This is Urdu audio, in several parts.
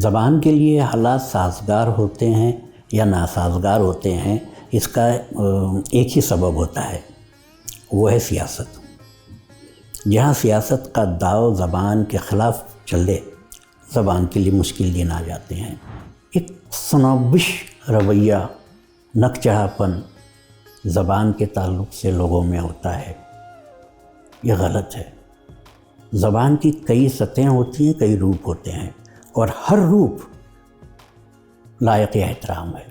زبان کے لیے حالات سازگار ہوتے ہیں یا ناسازگار ہوتے ہیں، اس کا ایک ہی سبب ہوتا ہے، وہ ہے سیاست۔ جہاں سیاست کا داؤ زبان کے خلاف چلے، زبان کے لیے مشکل دن آ جاتے ہیں۔ ایک سنوبش رویہ، نکچہا پن زبان کے تعلق سے لوگوں میں ہوتا ہے، یہ غلط ہے۔ زبان کی کئی سطحیں ہوتی ہیں، کئی روپ ہوتے ہیں، اور ہر روپ لائق احترام ہے۔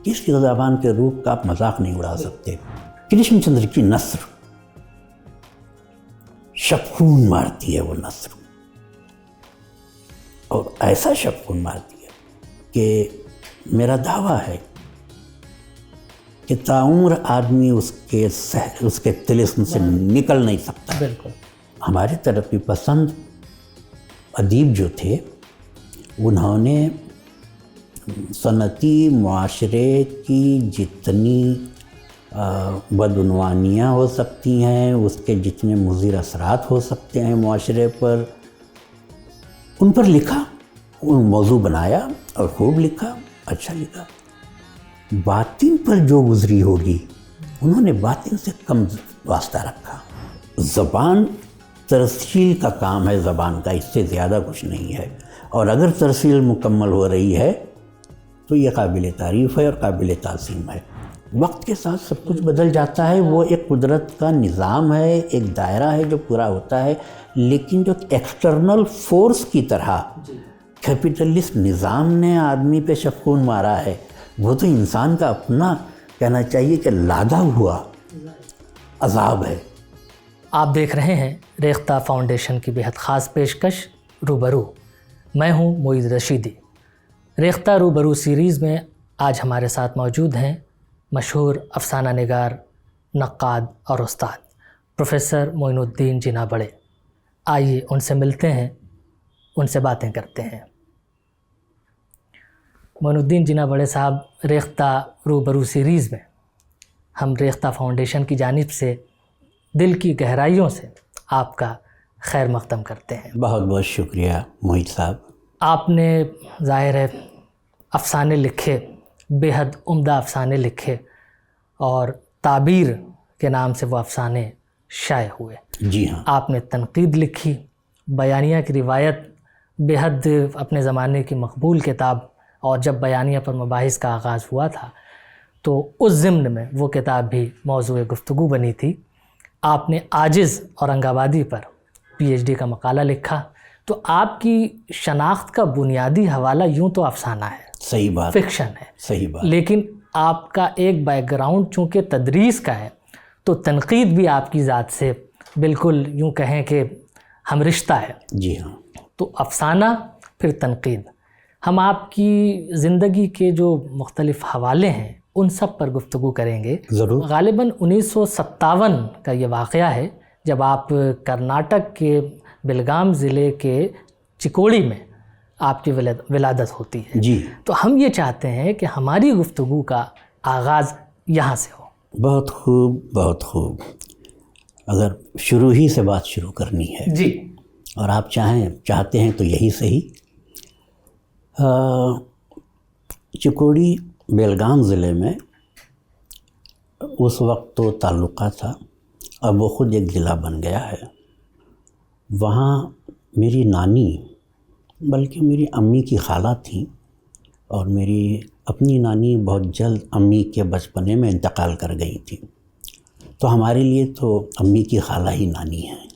کسی زبان کے روپ کا آپ مذاق نہیں اڑا سکتے۔ کرشن چندر کی نثر شبخون مارتی ہے، وہ نثر، اور ایسا شبخون مارتی ہے کہ میرا دعویٰ ہے کہ تعمر آدمی اس کے طلسم سے نکل نہیں سکتا۔ بالکل۔ ہمارے ترقی پسند ادیب جو تھے، انہوں نے صنعتی معاشرے کی جتنی بدعنوانیاں ہو سکتی ہیں، اس کے جتنے مضر اثرات ہو سکتے ہیں معاشرے پر، ان پر لکھا، ان موضوع بنایا اور خوب لکھا، اچھا لکھا۔ باطن پر جو گزری ہوگی، انہوں نے باطن سے کم واسطہ رکھا۔ زبان ترسیل کا کام ہے، زبان کا، اس سے زیادہ کچھ نہیں ہے، اور اگر ترسیل مکمل ہو رہی ہے تو یہ قابل تعریف ہے اور قابل تعظیم ہے۔ وقت کے ساتھ سب کچھ بدل جاتا ہے، وہ ایک قدرت کا نظام ہے، ایک دائرہ ہے جو پورا ہوتا ہے، لیکن جو ایکسٹرنل فورس کی طرح کیپٹلسٹ نظام نے آدمی پہ شبخون مارا ہے، وہ تو انسان کا اپنا کہنا چاہیے کہ لادا ہوا عذاب ہے۔ آپ دیکھ رہے ہیں ریختہ فاؤنڈیشن کی بہت خاص پیشکش روبرو۔ میں ہوں معید رشیدی۔ ریختہ روبرو سیریز میں آج ہمارے ساتھ موجود ہیں مشہور افسانہ نگار، نقاد اور استاد پروفیسر معین الدین جناح بڑے۔ آئیے ان سے ملتے ہیں، ان سے باتیں کرتے ہیں۔ معین الدین جناح بڑے صاحب، ریختہ روبرو سیریز میں ہم ریختہ فاؤنڈیشن کی جانب سے دل کی گہرائیوں سے آپ کا خیر مقدم کرتے ہیں۔ بہت بہت شکریہ معید صاحب۔ آپ نے ظاہر ہے افسانے لکھے، بے حد عمدہ افسانے لکھے، اور تعبیر کے نام سے وہ افسانے شائع ہوئے۔ جی ہاں۔ آپ نے تنقید لکھی، بیانیہ کی روایت بے حد اپنے زمانے کی مقبول کتاب، اور جب بیانیہ پر مباحث کا آغاز ہوا تھا تو اس ضمن میں وہ کتاب بھی موضوع گفتگو بنی تھی۔ آپ نے عاجز اورنگ آبادی پر پی ایچ ڈی کا مقالہ لکھا۔ تو آپ کی شناخت کا بنیادی حوالہ یوں تو افسانہ ہے، صحیح بات، فکشن ہے، صحیح بات، لیکن آپ کا ایک بیک گراؤنڈ چونکہ تدریس کا ہے، تو تنقید بھی آپ کی ذات سے بالکل یوں کہیں کہ ہم رشتہ ہے۔ جی ہاں۔ تو افسانہ پھر تنقید، ہم آپ کی زندگی کے جو مختلف حوالے ہیں ان سب پر گفتگو کریں گے۔ ضرور۔ غالباً 1957 کا یہ واقعہ ہے جب آپ کرناٹک کے بیلگام ضلع کے چکوڑی میں آپ کی ولادت ہوتی ہے۔ جی۔ تو ہم یہ چاہتے ہیں کہ ہماری گفتگو کا آغاز یہاں سے ہو۔ بہت خوب، بہت خوب۔ اگر شروع ہی سے بات شروع کرنی ہے جی، اور آپ چاہتے ہیں تو یہی صحیح۔ چکوڑی بیلگام ضلع میں اس وقت تو تعلقہ تھا، اب وہ خود ایک ضلع بن گیا ہے۔ وہاں میری نانی، بلکہ میری امی کی خالہ تھیں، اور میری اپنی نانی بہت جلد امی کے بچپنے میں انتقال کر گئی تھی، تو ہمارے لیے تو امی کی خالہ ہی نانی ہیں۔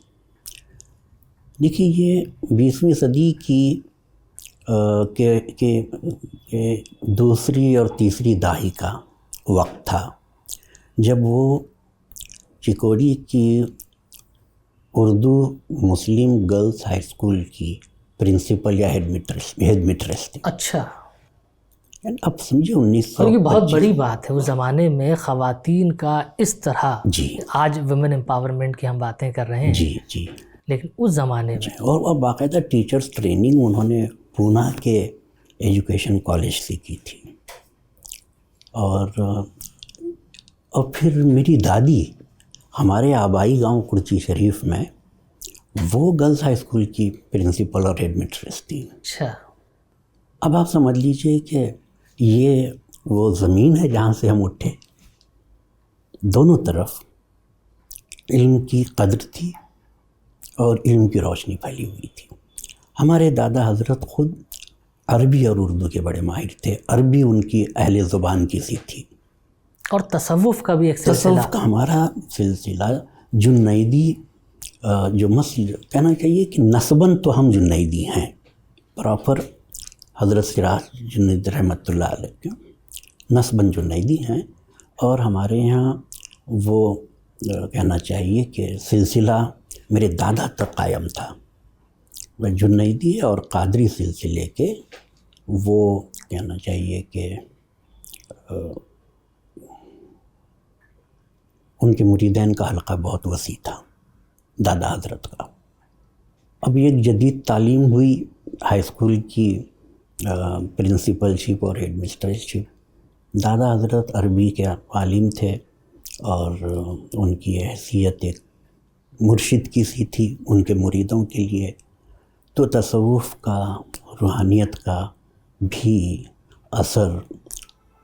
دیکھیے، یہ 20ویں صدی کی کہ دوسری اور تیسری دہائی کا وقت تھا، جب وہ چکوڑی کی اردو مسلم گرلز ہائی اسکول کی پرنسپل یا ہیڈ میسٹریس تھی۔ اچھا، اب سمجھے 1925 یہ بہت بڑی بات ہے اس زمانے میں خواتین کا اس طرح۔ جی، آج ویمن امپاورمنٹ کی ہم باتیں کر رہے ہیں، جی جی، لیکن اس زمانے میں اور باقاعدہ ٹیچرز ٹریننگ انہوں نے پونا کے ایجوکیشن کالج سے کی تھی، اور پھر میری دادی ہمارے آبائی گاؤں کرچی شریف میں وہ گرلز ہائی اسکول کی پرنسپل اور ہیڈ میسٹریس تھی۔ اچھا، اب آپ سمجھ لیجئے کہ یہ وہ زمین ہے جہاں سے ہم اٹھے. دونوں طرف علم کی قدر تھی اور علم کی روشنی پھیلی ہوئی تھی. ہمارے دادا حضرت خود عربی اور اردو کے بڑے ماہر تھے. عربی ان کی اہل زبان کی سی تھی. اور تصوف کا بھی ایک سلسلہ. تصوف کا ہمارا سلسلہ جنیدی جو مسل کہنا چاہیے کہ نسباً تو ہم جنیدی ہیں، پراپر حضرت سراج جنید رحمۃ اللہ علیہ کے نسباً جنیدی ہیں. اور ہمارے یہاں وہ کہنا چاہیے کہ سلسلہ میرے دادا تک قائم تھا. جنیدی اور قادری سلسلے کے وہ کہنا چاہیے کہ ان کے مریدین کا حلقہ بہت وسیع تھا دادا حضرت کا. اب ایک جدید تعلیم ہوئی ہائی اسکول کی پرنسپل شپ اور ہیڈ مسٹریس شپ. دادا حضرت عربی کے عالم تھے اور ان کی حیثیت ایک مرشد کی سی تھی ان کے مریدوں کے لیے. تو تصوف کا، روحانیت کا بھی اثر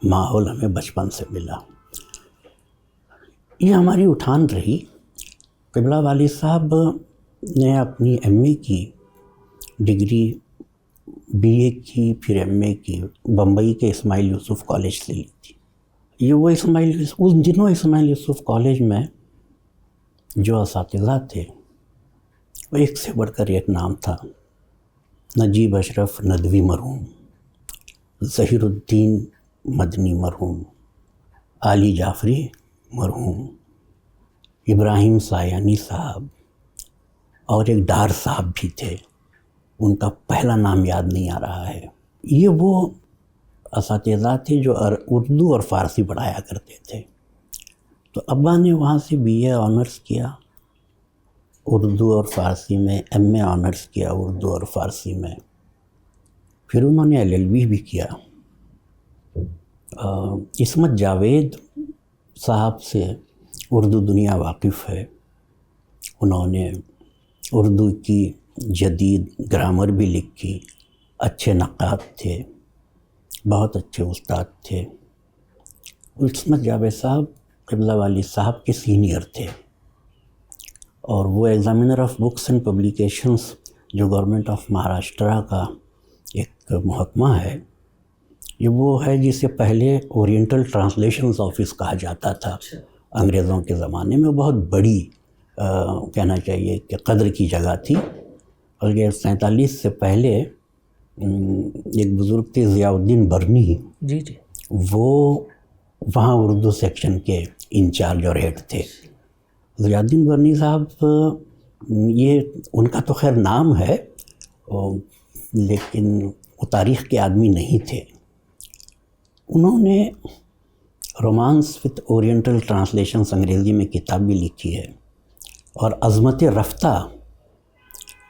ماحول ہمیں بچپن سے ملا. یہ ہماری اٹھان رہی. قبلہ والد صاحب نے اپنی ایم اے کی ڈگری بی اے کی پھر ایم اے کی بمبئی کے اسماعیل یوسف کالج سے لی تھی. یہ وہ اس دنوں اسماعیل یوسف کالج میں جو اساتذہ تھے وہ ایک سے بڑھ کر ایک نام تھا. نجیب اشرف ندوی مرحوم، ظہیر الدین مدنی مرحوم، علی جعفری مرحوم، ابراہیم سایانی صاحب، اور ایک ڈار صاحب بھی تھے. ان کا پہلا نام یاد نہیں آ رہا ہے. یہ وہ اساتذہ تھے جو اردو اور فارسی پڑھایا کرتے تھے. تو ابا نے وہاں سے بی اے آنرس کیا اردو اور فارسی میں، ایم اے آنرس کیا اردو اور فارسی میں، پھر انہوں نے ایل ایل بی بھی کیا. عصمت جاوید صاحب سے اردو دنیا واقف ہے. انہوں نے اردو کی جدید گرامر بھی لکھی. اچھے نقاد تھے، بہت اچھے استاد تھے. عصمت جاوید صاحب قبلہ والد صاحب کے سینئر تھے اور وہ examiner of books and publications جو گورنمنٹ آف مہاراشٹرا کا ایک محکمہ ہے، یہ وہ ہے جسے پہلے اورینٹل ٹرانسلیشنز آفس کہا جاتا تھا انگریزوں کے زمانے میں. بہت بڑی کہنا چاہیے کہ قدر کی جگہ تھی. اور یہ 47 سے پہلے ایک بزرگ تھے ضیاء الدین برنی، جی وہ وہاں اردو سیکشن کے انچارج اور ہیڈ تھے. ضیاء الدین برنی صاحب، یہ ان کا تو خیر نام ہے لیکن وہ تاریخ کے آدمی نہیں تھے. انہوں نے رومانس وتھ اورینٹل ٹرانسلیشنز انگریزی میں کتاب بھی لکھی ہے، اور عظمت رفتہ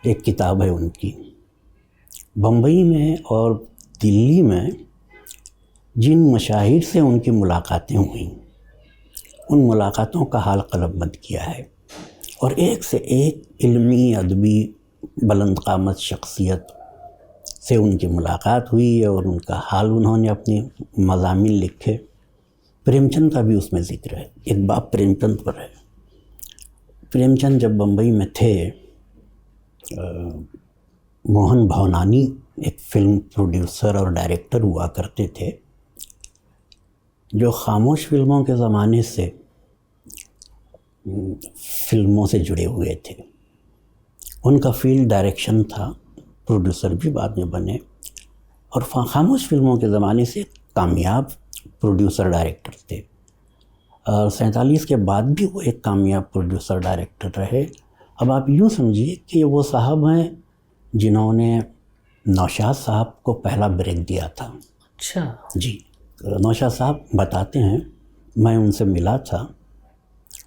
ایک کتاب ہے ان کی. بمبئی میں اور دلی میں جن مشاہیر سے ان کی ملاقاتیں ہوئیں، ان ملاقاتوں کا حال قلم بند کیا ہے. اور ایک سے ایک علمی ادبی بلند قامت شخصیت سے ان کی ملاقات ہوئی اور ان کا حال انہوں نے اپنے مضامین لکھے. پریم چند کا بھی اس میں ذکر ہے. ایک باب پریم چند پر ہے. پریم چند جب بمبئی میں تھے، موہن بھونانی ایک فلم پروڈیوسر اور ڈائریکٹر ہوا کرتے تھے جو خاموش فلموں کے زمانے سے فلموں سے جڑے ہوئے تھے. ان کا فیلڈ ڈائریکشن تھا، پروڈیوسر بھی بعد میں بنے، اور خاموش فلموں کے زمانے سے کامیاب پروڈیوسر ڈائریکٹر تھے. اور 47 کے بعد بھی وہ ایک کامیاب پروڈیوسر ڈائریکٹر رہے. اب آپ یوں سمجھیے کہ وہ صاحب ہیں جنہوں نے نوشاد صاحب کو پہلا بریک دیا تھا. اچھا جی، نوشاد صاحب بتاتے ہیں میں ان سے ملا تھا،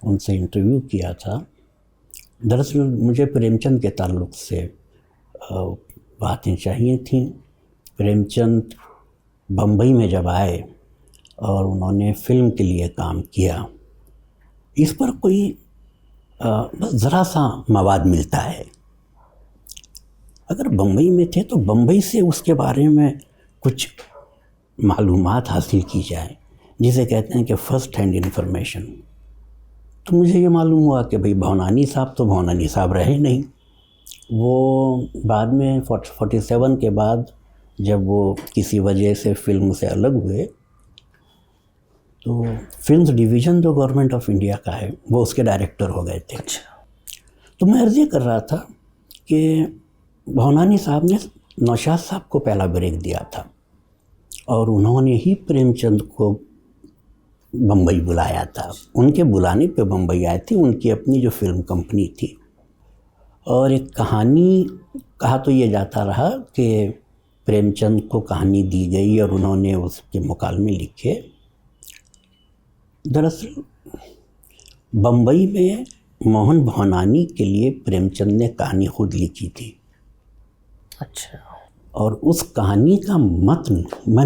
ان سے انٹرویو کیا تھا. دراصل مجھے پریم چند کے تعلق سے باتیں چاہیے تھیں. پریم چند بمبئی میں جب آئے اور انہوں نے فلم کے لیے کام کیا، اس پر کوئی بس ذرا سا مواد ملتا ہے. اگر بمبئی میں تھے تو بمبئی سے اس کے بارے میں کچھ معلومات حاصل کی جائیں، جسے کہتے ہیں کہ فرسٹ ہینڈ انفارمیشن. تو مجھے یہ معلوم ہوا کہ بھئی بھونانی صاحب تو بھونانی صاحب رہے نہیں. وہ بعد میں 47 کے بعد جب وہ کسی وجہ سے فلم سے الگ ہوئے تو فلمز ڈویژن جو گورنمنٹ آف انڈیا کا ہے وہ اس کے ڈائریکٹر ہو گئے تھے. تو میں عرض یہ کر رہا تھا کہ بھونانی صاحب نے نوشاد صاحب کو پہلا بریک دیا تھا اور انہوں نے ہی پریم چند کو بمبئی بلایا تھا. ان کے بلانے پہ بمبئی آئے تھے، ان کی اپنی جو فلم کمپنی تھی. اور ایک کہانی کہا تو یہ جاتا رہا کہ پریم چند کو کہانی دی گئی اور انہوں نے اس کے مکالمے لکھے. دراصل بمبئی میں موہن بھونانی کے لیے پریم چند نے کہانی خود لکھی تھی. اچھا. اور اس کہانی کا متن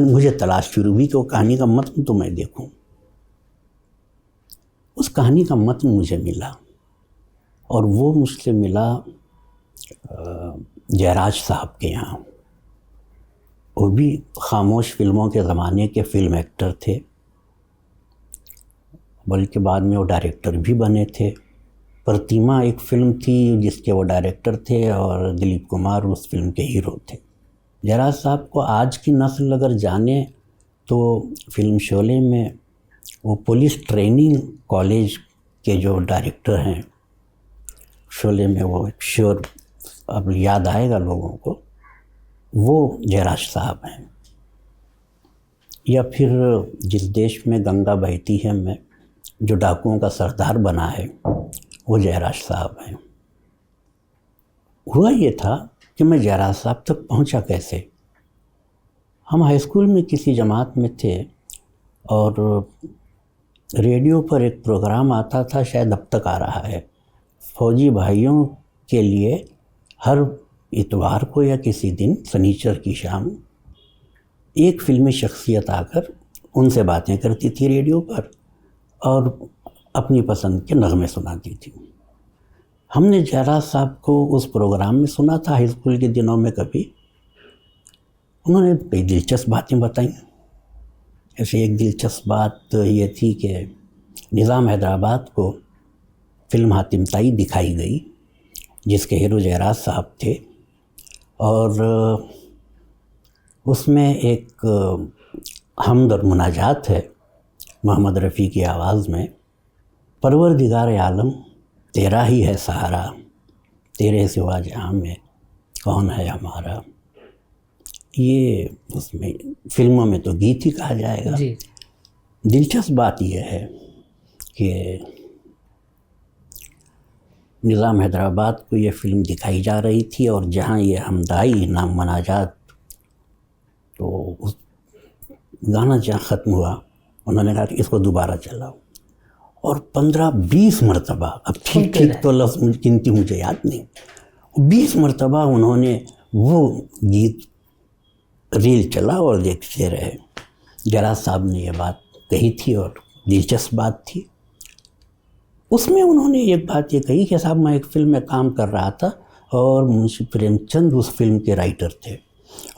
مجھے تلاش شروع ہوئی کہ وہ کہانی کا متن تو میں دیکھوں. اس کہانی کا متن مجھے ملا اور وہ مجھ سے ملا جیراج صاحب کے یہاں. وہ بھی خاموش فلموں کے زمانے کے فلم ایکٹر تھے، بلکہ بعد میں وہ ڈائریکٹر بھی بنے تھے. پرتیما ایک فلم تھی جس کے وہ ڈائریکٹر تھے اور دلیپ کمار اس فلم کے ہیرو تھے. جیراج صاحب کو آج کی نسل اگر جانے تو فلم شعلے میں وہ پولیس ٹریننگ کالج کے جو ڈائریکٹر ہیں، شعلے میں وہ شور اب یاد آئے گا لوگوں کو، وہ جیراج صاحب ہیں. یا پھر جس دیش میں گنگا بہتی ہے میں جو ڈاکوؤں کا سردار بنا ہے وہ جیراج صاحب ہیں. ہوا یہ تھا کہ میں جیراج صاحب تک پہنچا کیسے. ہم ہائی اسکول میں کسی جماعت میں تھے اور ریڈیو پر ایک پروگرام آتا تھا، شاید اب تک آ رہا ہے. فوجی بھائیوں کے لیے ہر اتوار کو یا کسی دن سنیچر کی شام ایک فلمی شخصیت آ کر ان سے باتیں کرتی تھی ریڈیو پر اور اپنی پسند کے نغمے سناتی تھی. ہم نے جیراج صاحب کو اس پروگرام میں سنا تھا ہائی اسکول کے دنوں میں. کبھی انہوں نے کئی دلچسپ باتیں بتائیں. ایسے ایک دلچسپ بات یہ تھی کہ نظام حیدرآباد کو فلم حاتم طائی دکھائی گئی جس کے ہیرو جیراج صاحب تھے، اور اس میں ایک حمد اور مناجات ہے محمد رفیع کی آواز میں. پروردگار عالم تیرا ہی ہے سہارا، تیرے سوا جہاں میں کون ہے ہمارا. یہ اس میں فلموں میں تو گیت ہی کہا جائے گا. جی. دلچسپ بات یہ ہے کہ نظام حیدرآباد کو یہ فلم دکھائی جا رہی تھی اور جہاں یہ حمدائی نام مناجات، تو اس گانا جہاں ختم ہوا انہوں نے کہا کہ اس کو دوبارہ چلاؤ، اور 15-20 مرتبہ، اب ٹھیک تو لفظ گنتی مجھے یاد نہیں، 20 مرتبہ انہوں نے وہ گیت ریل چلا اور دیکھتے رہے. جیراج صاحب نے یہ بات کہی تھی اور دلچسپ بات تھی. اس میں انہوں نے ایک بات یہ کہی کہ صاحب میں ایک فلم میں کام کر رہا تھا اور منشی پریم چند اس فلم کے رائٹر تھے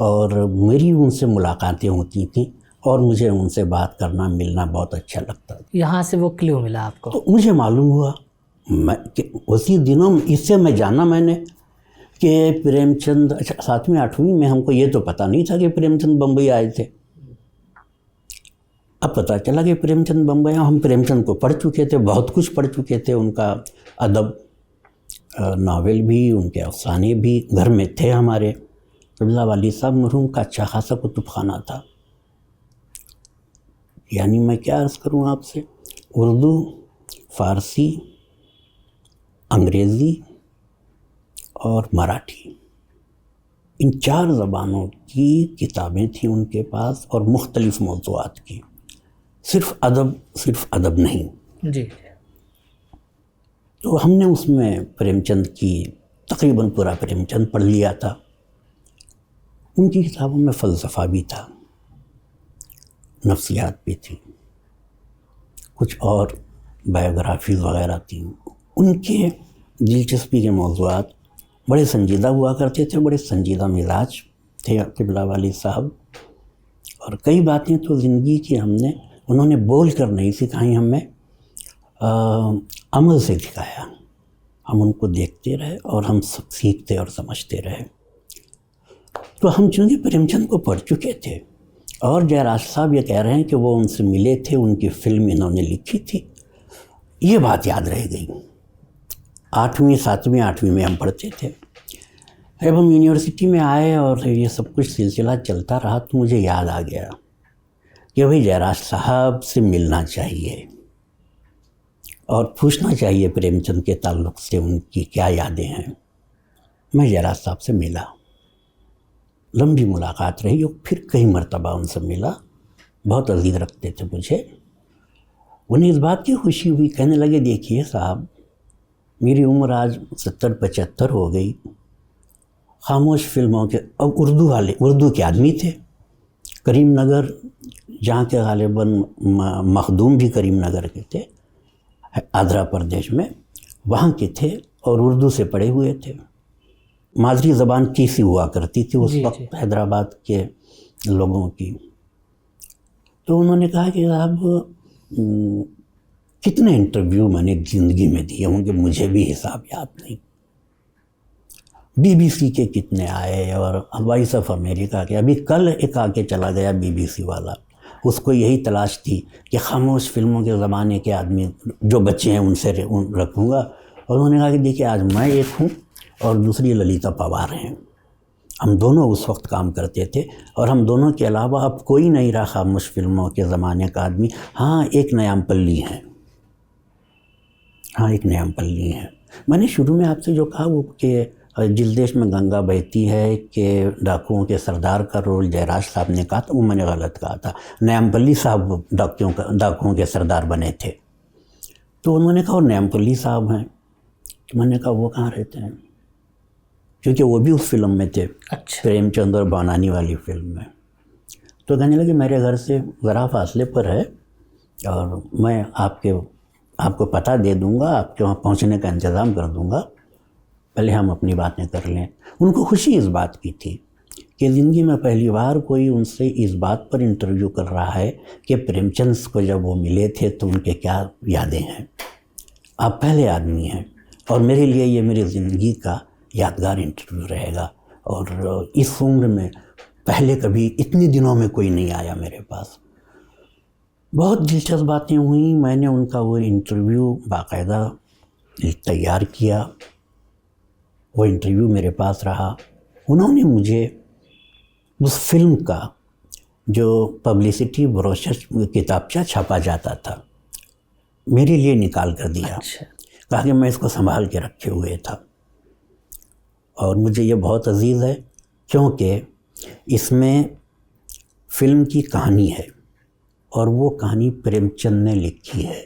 اور میری ان سے ملاقاتیں ہوتی تھیں اور مجھے ان سے بات کرنا ملنا بہت اچھا لگتا تھا. یہاں سے وہ کلیو ملا آپ کو؟ تو مجھے معلوم ہوا کہ اسی دنوں اس سے میں جانا میں نے کہ پریم چند، اچھا 7ویں 8ویں میں ہم کو یہ تو پتہ نہیں تھا کہ پریم چند بمبئی آئے تھے. اب پتہ چلا کہ پریم چند بمبئی، ہم پریم چند کو پڑھ چکے تھے، بہت کچھ پڑھ چکے تھے. ان کا ادب، ناول بھی، ان کے افسانے بھی گھر میں تھے. ہمارے قبلہ والی صاحب مرحوم کا اچھا خاصا کتب خانہ تھا. یعنی میں کیا عرض کروں آپ سے، اردو، فارسی، انگریزی اور مراٹھی، ان 4 زبانوں کی کتابیں تھیں ان کے پاس اور مختلف موضوعات کی. صرف ادب نہیں. جی. تو ہم نے اس میں پریم چند کی تقریباً پورا پریم چند پڑھ لیا تھا. ان کی کتابوں میں فلسفہ بھی تھا، نفسیات بھی تھی، کچھ اور بایوگرافیز وغیرہ تھیں. ان کے دلچسپی کے موضوعات بڑے سنجیدہ ہوا کرتے تھے، بڑے سنجیدہ مزاج تھے قبلہ والی صاحب. اور کئی باتیں تو زندگی کی انہوں نے بول کر نہیں سکھائی ہمیں، عمل سے دکھایا. ہم ان کو دیکھتے رہے اور ہم سب سیکھتے اور سمجھتے رہے. تو ہم چونکہ پریم چند کو پڑھ چکے تھے اور جے راج صاحب یہ کہہ رہے ہیں کہ وہ ان سے ملے تھے، ان کی فلم انہوں نے لکھی تھی، یہ بات یاد رہ گئی. 8ویں 7ویں 8ویں میں ہم پڑھتے تھے. جب ہم یونیورسٹی میں آئے اور یہ سب کچھ سلسلہ چلتا رہا تو مجھے یاد آ گیا کہ بھائی جے راج صاحب سے ملنا چاہیے اور پوچھنا چاہیے پریم چند کے تعلق سے ان کی کیا یادیں ہیں. میں جے راج صاحب سے ملا، لمبی ملاقات رہی اور پھر کئی مرتبہ ان سے ملا. بہت عزیز رکھتے تھے مجھے. انہیں اس بات کی خوشی ہوئی، کہنے لگے دیکھیے صاحب میری عمر آج 70-75 ہو گئی. خاموش فلموں کے اب اردو کے آدمی تھے. کریم نگر جہاں کے غالباً مخدوم بھی کریم نگر کے تھے، آندھرا پردیش میں، وہاں کے تھے اور اردو سے پڑھے ہوئے تھے. مادری زبان کیسی ہوا کرتی تھی اس وقت حیدرآباد کے لوگوں کی. تو انہوں نے کہا کہ صاحب کتنے انٹرویو میں نے زندگی میں دیے ہوں گے، مجھے بھی حساب یاد نہیں. BBC کے کتنے آئے اور وائس آف امریکہ کے. ابھی کل ایک آ کے چلا گیا BBC والا، اس کو یہی تلاش تھی کہ خاموش فلموں کے زمانے کے آدمی جو بچے ہیں ان سے رکھوں گا. اور انہوں نے کہا کہ دیکھیے آج میں ایک ہوں اور دوسری للیتا پوار ہیں. ہم دونوں اس وقت کام کرتے تھے اور ہم دونوں کے علاوہ اب کوئی نہیں رہا خاموش فلموں کے زمانے کا آدمی. ہاں ایک نیام پلی ہے، ایک نیام پلی ہے. میں نے شروع میں آپ سے جو کہا وہ کہ جس دیش میں گنگا بہتی ہے کہ ڈاکوؤں کے سردار کا رول جے راج صاحب نے کہا تھا، وہ میں نے غلط کہا تھا. نیام پلی صاحب ڈاکوؤں کے سردار بنے تھے. تو انہوں نے کہا وہ نیام پلی صاحب ہیں. میں نے کہا وہ کہاں رہتے ہیں، کیونکہ وہ بھی اس فلم میں تھے، پریم چند اور بانانی والی فلم میں. تو کہنے لگے میرے گھر سے ذرا فاصلے پر ہے اور میں آپ کو پتہ دے دوں گا، آپ کے وہاں پہنچنے کا انتظام کر دوں گا، پہلے ہم اپنی باتیں کر لیں. ان کو خوشی اس بات کی تھی کہ زندگی میں پہلی بار کوئی ان سے اس بات پر انٹرویو کر رہا ہے کہ پریم چند کو جب وہ ملے تھے تو ان کے کیا یادیں ہیں. آپ پہلے آدمی ہیں اور میرے لیے یہ میری زندگی کا یادگار انٹرویو رہے گا. اور اس عمر میں پہلے کبھی اتنے دنوں میں کوئی نہیں آیا میرے پاس. بہت دلچسپ باتیں ہوئیں. میں نے ان کا وہ انٹرویو باقاعدہ تیار کیا، وہ انٹرویو میرے پاس رہا. انہوں نے مجھے اس فلم کا جو پبلسٹی بروشر کتابچہ چھاپا جاتا تھا میرے لیے نکال کر دیا. کہا کہ میں اس کو سنبھال کے رکھے ہوئے تھا اور مجھے یہ بہت عزیز ہے کیونکہ اس میں فلم کی کہانی ہے اور وہ کہانی پریم چند نے لکھی ہے.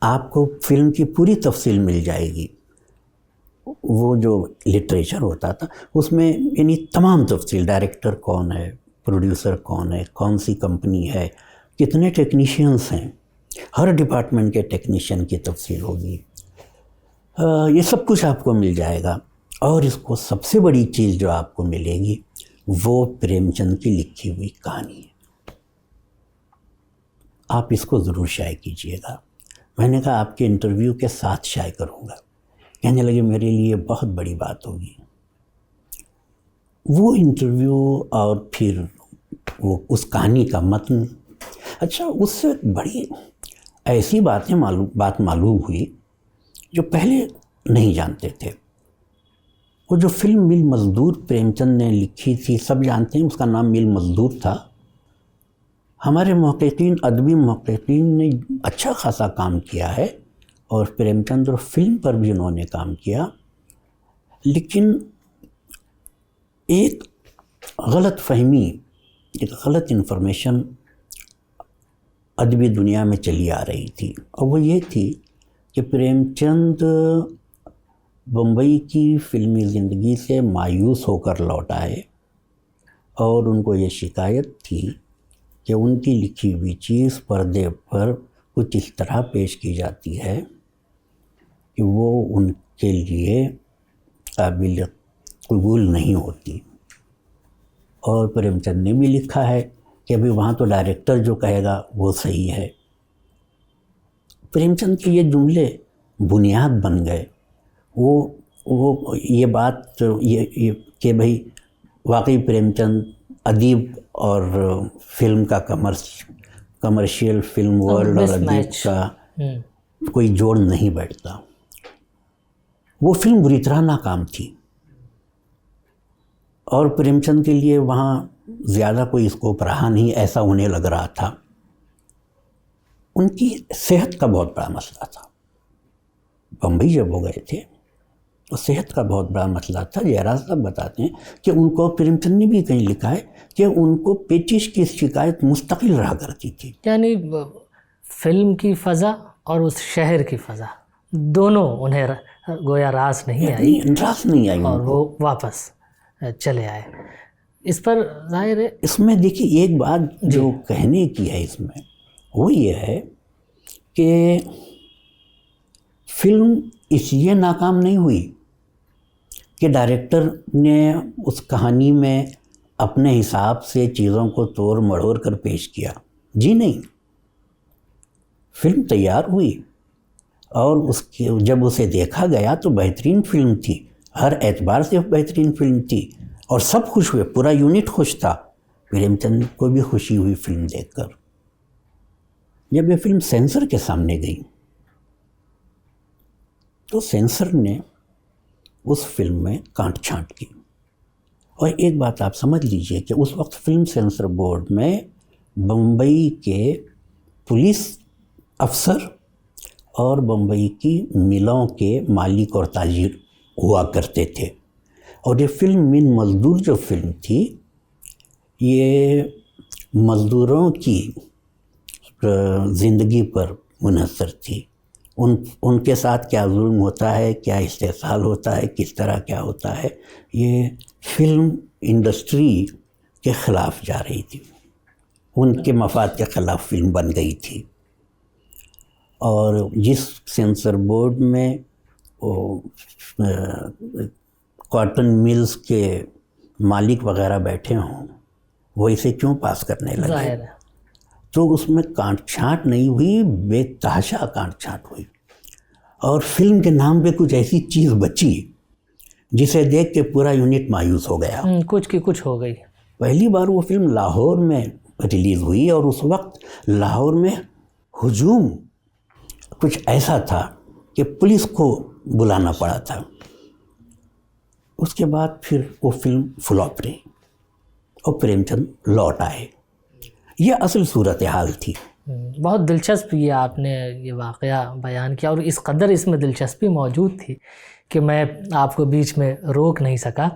آپ کو فلم کی پوری تفصیل مل جائے گی. وہ جو لٹریچر ہوتا تھا اس میں یعنی تمام تفصیل، ڈائریکٹر کون ہے، پروڈیوسر کون ہے، کون سی کمپنی ہے، کتنے ٹیکنیشینز ہیں، ہر ڈپارٹمنٹ کے ٹیکنیشین کی تفصیل ہوگی. یہ سب کچھ آپ کو مل جائے گا. اور اس کو سب سے بڑی چیز جو آپ کو ملے گی وہ پریم چند کی لکھی ہوئی کہانی ہے. آپ اس کو ضرور شائع کیجیے گا. میں نے کہا آپ کے انٹرویو کے ساتھ شائع کروں گا. کہنے لگے میرے لیے بہت بڑی بات ہوگی. وہ انٹرویو اور پھر وہ اس کہانی کا متن. اچھا اس سے بڑی ایسی بات معلوم ہوئی جو پہلے نہیں جانتے تھے. وہ جو فلم مل مزدور پریم چند نے لکھی تھی، سب جانتے ہیں اس کا نام مل مزدور تھا. ہمارے محققین، ادبی محققین نے اچھا خاصا کام کیا ہے اور پریم چند اور فلم پر بھی انہوں نے کام کیا. لیکن ایک غلط فہمی، ایک غلط انفارمیشن ادبی دنیا میں چلی آ رہی تھی اور وہ یہ تھی کہ پریم چند بمبئی کی فلمی زندگی سے مایوس ہو کر لوٹ آئے اور ان کو یہ شکایت تھی کہ ان کی لکھی ہوئی چیز پردے پر کچھ اس طرح پیش کی جاتی ہے کہ وہ ان کے لیے قابل قبول نہیں ہوتی. اور پریم چند نے بھی لکھا ہے کہ ابھی وہاں تو ڈائریکٹر جو کہے گا وہ صحیح ہے. پریم چند کے یہ جملے بنیاد بن گئے. وہ یہ بات یہ کہ بھائی واقعی پریم چند ادیب اور فلم کا کمرشیل فلم ورلڈ اور ادیب کا کوئی جوڑ نہیں بیٹھتا. وہ فلم بری طرح ناکام تھی اور پریم چند کے لیے وہاں زیادہ کوئی اسکوپ رہا نہیں ایسا انہیں لگ رہا تھا. ان کی صحت کا بہت بڑا مسئلہ تھا. بمبئی جب وہ گئے تھے تو صحت کا بہت بڑا مسئلہ تھا. جیراز صاحب بتاتے ہیں کہ ان کو پریم چند نے بھی کہیں لکھا ہے کہ ان کو پیچش کی شکایت مستقل رہا کرتی تھی. یعنی فلم کی فضا اور اس شہر کی فضا دونوں انہیں گویا راس نہیں آئی اور وہ واپس چلے آئے. اس پر ظاہر ہے اس میں دیکھیے ایک بات جو کہنے کی ہے اس میں وہ یہ ہے کہ فلم اس لیے ناکام نہیں ہوئی کہ ڈائریکٹر نے اس کہانی میں اپنے حساب سے چیزوں کو توڑ مڑوڑ کر پیش کیا. جی نہیں، فلم تیار ہوئی اور جب اسے دیکھا گیا تو بہترین فلم تھی، ہر اعتبار سے بہترین فلم تھی اور سب خوش ہوئے، پورا یونٹ خوش تھا. پریم چند کو بھی خوشی ہوئی فلم دیکھ کر. جب یہ فلم سینسر کے سامنے گئی تو سینسر نے اس فلم میں کانٹ چھانٹ کی. اور ایک بات آپ سمجھ لیجئے کہ اس وقت فلم سینسر بورڈ میں بمبئی کے پولیس افسر اور بمبئی کی ملوں کے مالک اور تاجر ہوا کرتے تھے. اور یہ فلم من مزدور جو فلم تھی یہ مزدوروں کی زندگی پر منحصر تھی. ان کے ساتھ کیا ظلم ہوتا ہے، کیا استحصال ہوتا ہے، کس طرح کیا ہوتا ہے، یہ فلم انڈسٹری کے خلاف جا رہی تھی، ان کے مفاد کے خلاف فلم بن گئی تھی. اور جس سینسر بورڈ میں کاٹن ملز کے مالک وغیرہ بیٹھے ہوں وہ اسے کیوں پاس کرنے لگے؟ تو اس میں کانٹ چھانٹ نہیں ہوئی، بے تحاشا کانٹ چھانٹ ہوئی. اور فلم کے نام پہ کچھ ایسی چیز بچی جسے دیکھ کے پورا یونٹ مایوس ہو گیا. کچھ کی کچھ ہو گئی. پہلی بار وہ فلم لاہور میں ریلیز ہوئی اور اس وقت لاہور میں ہجوم کچھ ایسا تھا کہ پولیس کو بلانا پڑا تھا. اس کے بعد پھر وہ فلم فلاپ رہی اور پریم چند لوٹ آئے. یہ اصل صورتحال تھی. بہت دلچسپ یہ آپ نے یہ واقعہ بیان کیا اور اس قدر اس میں دلچسپی موجود تھی کہ میں آپ کو بیچ میں روک نہیں سکا.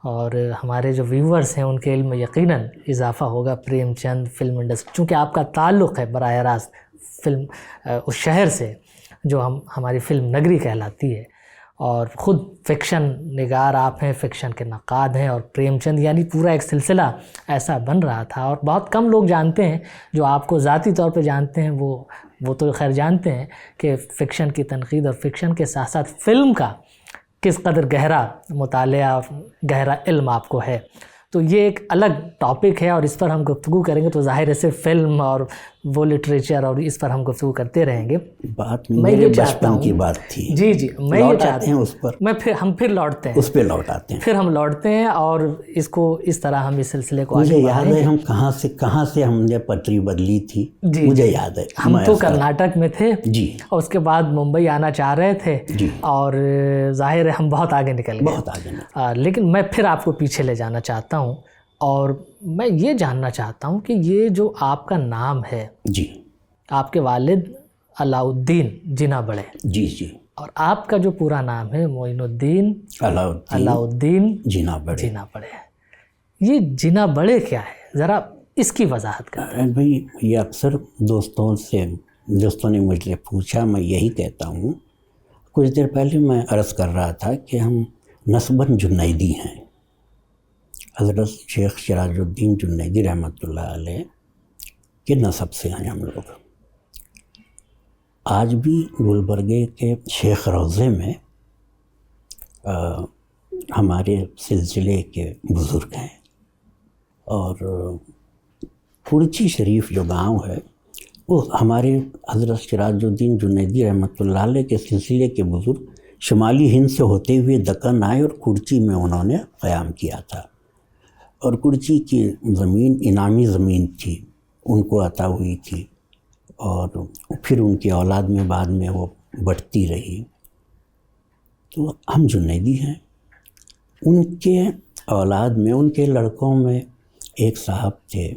اور ہمارے جو ویورز ہیں ان کے علم میں یقیناً اضافہ ہوگا پریم چند فلم انڈسٹری، چونکہ آپ کا تعلق ہے براہ راست فلم اس شہر سے جو ہماری فلم نگری کہلاتی ہے. اور خود فکشن نگار آپ ہیں، فکشن کے نقاد ہیں، اور پریم چند یعنی پورا ایک سلسلہ ایسا بن رہا تھا. اور بہت کم لوگ جانتے ہیں جو آپ کو ذاتی طور پہ جانتے ہیں، وہ تو خیر جانتے ہیں کہ فکشن کی تنقید اور فکشن کے ساتھ ساتھ فلم کا کس قدر گہرا مطالعہ، گہرا علم آپ کو ہے. تو یہ ایک الگ ٹاپک ہے اور اس پر ہم گفتگو کریں گے تو ظاہر ہے صرف فلم اور وہ لٹریچر اور اس پر ہم گفتگو کرتے رہیں گے. بات میرے بچپن کی بات تھی. جی میں یہ چاہتا ہوں اس پر ہم پھر لوٹتے ہیں، اس پہ لوٹ آتے ہیں، پھر ہم لوٹتے ہیں اور اس کو اس طرح ہم اس سلسلے کو مجھے یاد ہے ہم کہاں سے ہم نے پٹری بدلی تھی. مجھے یاد ہے ہم تو کرناٹک میں تھے جی اور اس کے بعد ممبئی آنا چاہ رہے تھے جی، اور ظاہر ہے ہم بہت آگے نکل گئے، بہت آگے. لیکن میں پھر آپ کو پیچھے لے جانا چاہتا ہوں اور میں یہ جاننا چاہتا ہوں کہ یہ جو آپ کا نام ہے جی، آپ کے والد علاء الدین جناح بڑے، جی جی، اور آپ کا جو پورا نام ہے معین الدین علاء الدین جناح بڑے. یہ جناح بڑے کیا ہے؟ ذرا اس کی وضاحت کریں. بھائی یہ اکثر دوستوں نے مجھ سے پوچھا، میں یہی کہتا ہوں. کچھ دیر پہلے میں عرض کر رہا تھا کہ ہم نسباً جنیدی ہیں. حضرت شیخ سراج الدین جنیدی رحمۃ اللہ علیہ کے نسب سے ہیں ہم لوگ. آج بھی گلبرگے کے شیخ روضے میں ہمارے سلسلے کے بزرگ ہیں اور کرچی شریف جو گاؤں ہے وہ ہمارے حضرت سراج الدین جنیدی رحمۃ اللہ علیہ کے سلسلے کے بزرگ شمالی ہند سے ہوتے ہوئے دکن آئے اور کرچی میں انہوں نے قیام کیا تھا، اور کرچی کی زمین انعامی زمین تھی، ان کو عطا ہوئی تھی، اور پھر ان کی اولاد میں بعد میں وہ بڑھتی رہی۔ تو ہم جنیدی ہیں، ان کے اولاد میں، ان کے لڑکوں میں ایک صاحب تھے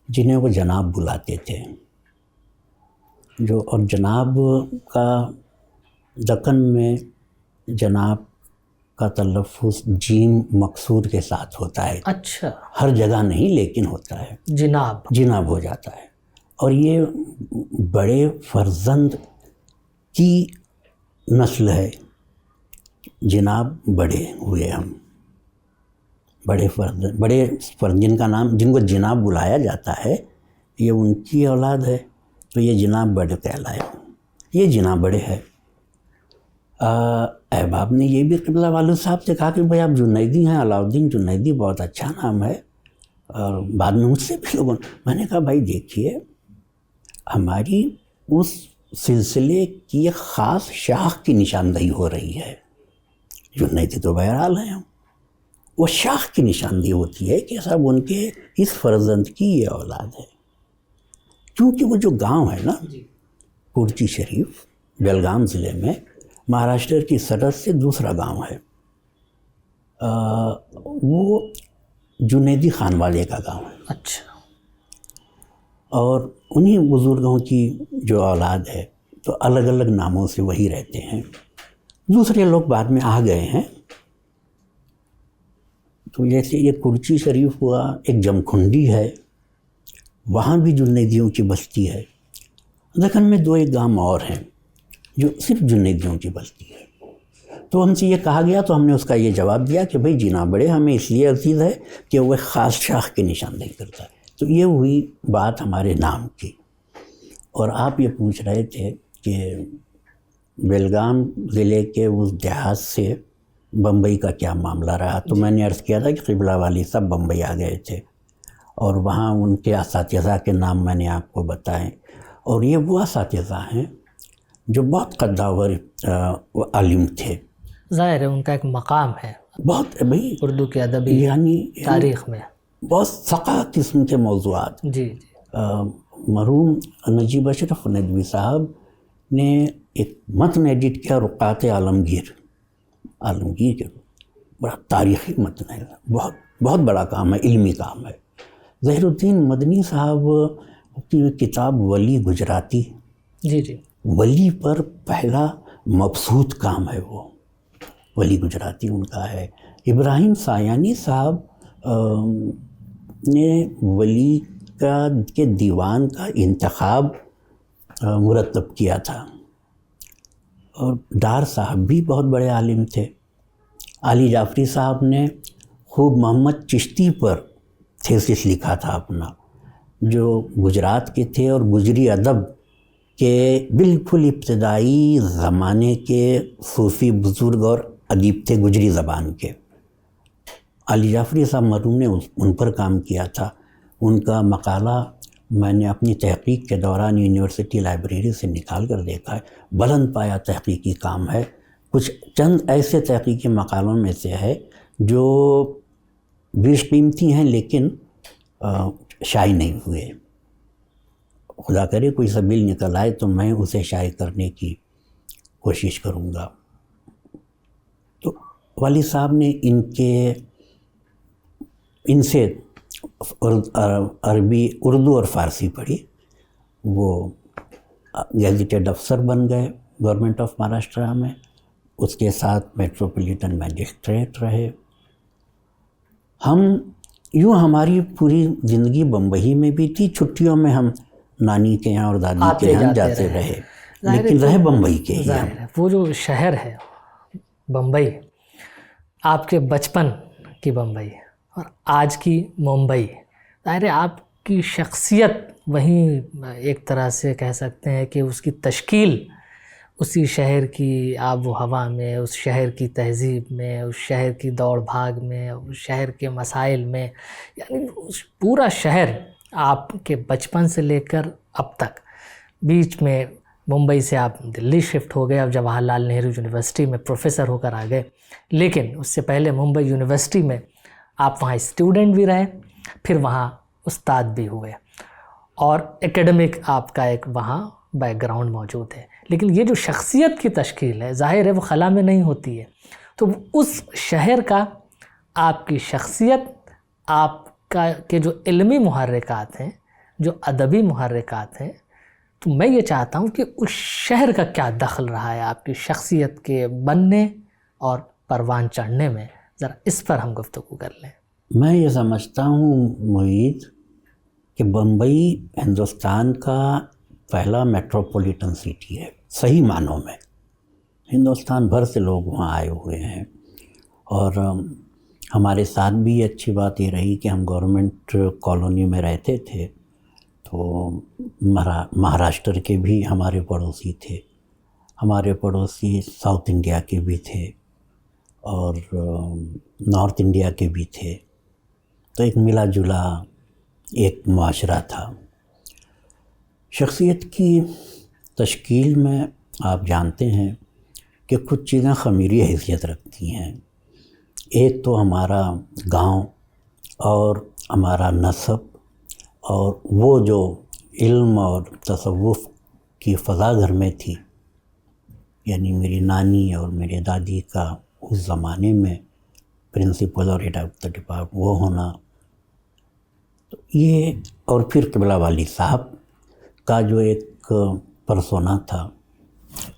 جنہیں وہ جناب بلاتے تھے، اور جناب کا دکن میں جناب کا تلفظ جیم مکسور کے ساتھ ہوتا ہے۔ اچھا، ہر جگہ نہیں لیکن ہوتا ہے، جناب ہو جاتا ہے۔ اور یہ بڑے فرزند کی نسل ہے، جناب بڑے ہوئے ہم، بڑے فرزند جن کا نام، جن کو جناب بلایا جاتا ہے، یہ ان کی اولاد ہے، تو یہ جناب بڑے کہلائے، یہ جناب بڑے ہے۔ احباب نے یہ بھی قبلہ والد صاحب سے کہا کہ بھائی آپ جنیدی ہیں، علاؤالدین جنیدی بہت اچھا نام ہے، اور بعد میں مجھ سے بھی لوگوں، میں نے کہا بھائی دیکھیے ہماری اس سلسلے کی ایک خاص شاخ کی نشاندہی ہو رہی ہے، جنیدی تو بہرحال ہیں ہم، وہ شاخ کی نشاندہی ہوتی ہے کہ صاحب ان کے اس فرزند کی یہ اولاد ہے، کیونکہ وہ جو گاؤں ہے نا کرچی شریف بیلگام ضلع میں مہاراشٹر کی سرحد سے دوسرا گاؤں ہے، وہ جنیدی خانوالے کا گاؤں ہے۔ اچھا، اور انہی بزرگوں کی جو اولاد ہے تو الگ الگ ناموں سے وہی رہتے ہیں، دوسرے لوگ بعد میں آ گئے ہیں۔ تو جیسے یہ کرچی شریف ہوا، ایک جمکھنڈی ہے، وہاں بھی جنیدیوں کی بستی ہے۔ دکن میں 2 گاؤں اور ہیں جو صرف جنیدیوں کی بستی ہے۔ تو ہم سے یہ کہا گیا تو ہم نے اس کا یہ جواب دیا کہ بھائی جناب بڑے ہمیں اس لیے عزیز ہے کہ وہ ایک خاص شاخ کی نشاندہی کرتا ہے۔ تو یہ ہوئی بات ہمارے نام کی۔ اور آپ یہ پوچھ رہے تھے کہ بیلگام ضلع کے اس دیہات سے بمبئی کا کیا معاملہ رہا، تو میں نے عرض کیا تھا کہ قبلہ والی صاحب بمبئی آ گئے تھے، اور وہاں ان کے اساتذہ کے نام میں نے آپ کو بتائے، اور یہ وہ اساتذہ ہیں جو بہت قداور عالم تھے۔ ظاہر ہے ان کا ایک مقام ہے بہت بھائی اردو کے ادبی یعنی تاریخ میں، بہت ثقہ قسم کے موضوعات۔ جی مرحوم نجیب اشرف ندوی صاحب نے ایک متن ایڈٹ کیا، رقعات عالمگیر کے، بڑا تاریخی متن ہے، بہت بڑا کام ہے، علمی کام ہے۔ ظہیر الدین مدنی صاحب کی کتاب ولی گجراتی، جی ولی پر پہلا مبسوط کام ہے، وہ ولی گجراتی ان کا ہے۔ ابراہیم سایانی صاحب نے ولی کے دیوان کا انتخاب مرتب کیا تھا، اور ڈار صاحب بھی بہت بڑے عالم تھے۔ علی جعفری صاحب نے خوب محمد چشتی پر تھیسس لکھا تھا اپنا، جو گجرات کے تھے اور گجری ادب کے بالکل ابتدائی زمانے کے صوفی بزرگ اور ادیب تھے گجری زبان کے۔ علی جعفری صاحب مرحوم نے ان پر کام کیا تھا۔ ان کا مقالہ میں نے اپنی تحقیق کے دوران یونیورسٹی لائبریری سے نکال کر دیکھا ہے، بلند پایا تحقیقی کام ہے۔ کچھ چند ایسے تحقیقی مقالوں میں سے ہے جو بیش قیمتی ہیں لیکن شائع نہیں ہوئے۔ خدا کرے کوئی سبیل نکل آئے تو میں اسے شائع کرنے کی کوشش کروں گا۔ تو والد صاحب نے ان سے عربی، اردو اور فارسی پڑھی، وہ گیزیٹڈ افسر بن گئے گورنمنٹ آف مہاراشٹرا میں، اس کے ساتھ میٹروپولیٹن میجسٹریٹ رہے۔ ہماری پوری زندگی بمبئی میں بھی تھی، چھٹیوں میں ہم نانی کے یہاں اور دادی کے یہاں جاتے رہے، لیکن رہے بمبئی کے ہی ہم۔ وہ جو شہر ہے بمبئی، آپ کے بچپن کی بمبئی اور آج کی ممبئی، ظاہر ہے آپ کی شخصیت وہیں ایک طرح سے کہہ سکتے ہیں کہ اس کی تشکیل اسی شہر کی آب و ہوا میں، اس شہر کی تہذیب میں، اس شہر کی دوڑ بھاگ میں، اس شہر کے مسائل میں، یعنی پورا شہر آپ کے بچپن سے لے کر اب تک. بیچ میں ممبئی سے آپ دلی شفٹ ہو گئے، اب جواہر لال نہرو یونیورسٹی میں پروفیسر ہو کر آ گئے، لیکن اس سے پہلے ممبئی یونیورسٹی میں آپ وہاں اسٹوڈنٹ بھی رہے، پھر وہاں استاد بھی ہوئے، اور ایکیڈمک آپ کا ایک وہاں بیک گراؤنڈ موجود ہے. لیکن یہ جو شخصیت کی تشکیل ہے، ظاہر ہے وہ خلا میں نہیں ہوتی ہے. تو اس شہر کا آپ کی شخصیت، آپ کا کے جو علمی محرکات ہیں، جو ادبی محرکات ہیں، تو میں یہ چاہتا ہوں کہ اس شہر کا کیا دخل رہا ہے آپ کی شخصیت کے بننے اور پروان چڑھنے میں، ذرا اس پر ہم گفتگو کر لیں. میں یہ سمجھتا ہوں معید کہ بمبئی ہندوستان کا پہلا میٹروپولیٹن سٹی ہے صحیح معنوں میں. ہندوستان بھر سے لوگ وہاں آئے ہوئے ہیں، اور ہمارے ساتھ بھی اچھی بات یہ رہی کہ ہم گورنمنٹ کالونی میں رہتے تھے، تو مہاراشٹر کے بھی ہمارے پڑوسی تھے، ہمارے پڑوسی ساؤتھ انڈیا کے بھی تھے اور نارتھ انڈیا کے بھی تھے. تو ایک ملا جلا ایک معاشرہ تھا. شخصیت کی تشکیل میں آپ جانتے ہیں کہ کچھ چیزیں خمیری حیثیت رکھتی ہیں. ایک تو ہمارا گاؤں اور ہمارا نسب، اور وہ جو علم اور تصوف کی فضا گھر میں تھی، یعنی میری نانی اور میرے دادی کا اس زمانے میں پرنسپل اور ہیڈ آف دا ڈپارٹ وہ ہونا، تو یہ، اور پھر قبلہ والی صاحب کا جو ایک پرسونا تھا،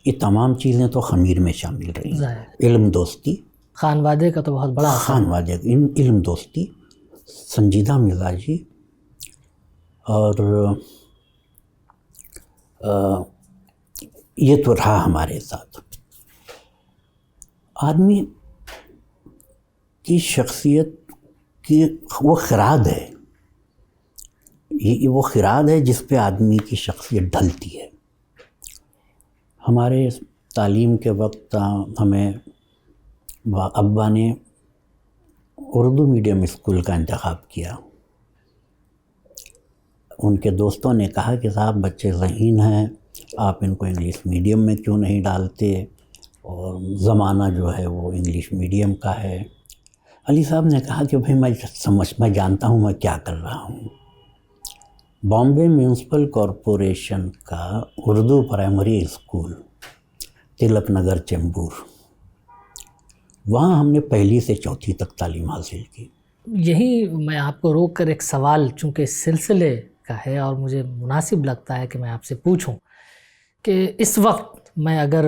یہ تمام چیزیں تو خمیر میں شامل رہی. علم دوستی، خانوادے کا تو بہت بڑا اثر. خانوادے، علم دوستی، سنجیدہ مزاجی، اور یہ تو رہا ہمارے ساتھ. آدمی کی شخصیت کی وہ خراد ہے، یہ وہ خراد ہے جس پہ آدمی کی شخصیت ڈھلتی ہے. ہمارے تعلیم کے وقت ہمیں ابا نے اردو میڈیم اسکول کا انتخاب کیا. ان کے دوستوں نے کہا کہ صاحب بچے ذہین ہیں، آپ ان کو انگلش میڈیم میں کیوں نہیں ڈالتے، اور زمانہ جو ہے وہ انگلش میڈیم کا ہے. علی صاحب نے کہا کہ بھائی میں جانتا ہوں میں کیا کر رہا ہوں. بامبے میونسپل کارپوریشن کا اردو پرائمری اسکول تلک نگر چیمبور، وہاں ہم نے پہلی سے چوتھی تک تعلیم حاصل کی. یہی میں آپ کو روک کر ایک سوال، چونکہ اس سلسلے کا ہے اور مجھے مناسب لگتا ہے کہ میں آپ سے پوچھوں کہ اس وقت میں اگر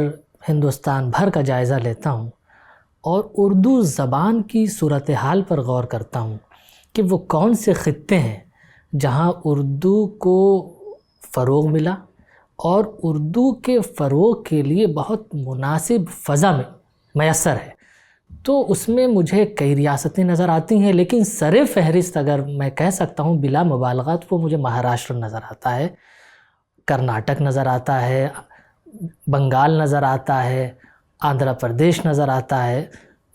ہندوستان بھر کا جائزہ لیتا ہوں اور اردو زبان کی صورتحال پر غور کرتا ہوں کہ وہ کون سے خطے ہیں جہاں اردو کو فروغ ملا اور اردو کے فروغ کے لیے بہت مناسب فضا میں میسر ہے، تو اس میں مجھے کئی ریاستیں نظر آتی ہیں، لیکن سر فہرست اگر میں کہہ سکتا ہوں بلا مبالغہ تو وہ مجھے مہاراشٹر نظر آتا ہے، کرناٹک نظر آتا ہے، بنگال نظر آتا ہے، آندھرا پردیش نظر آتا ہے،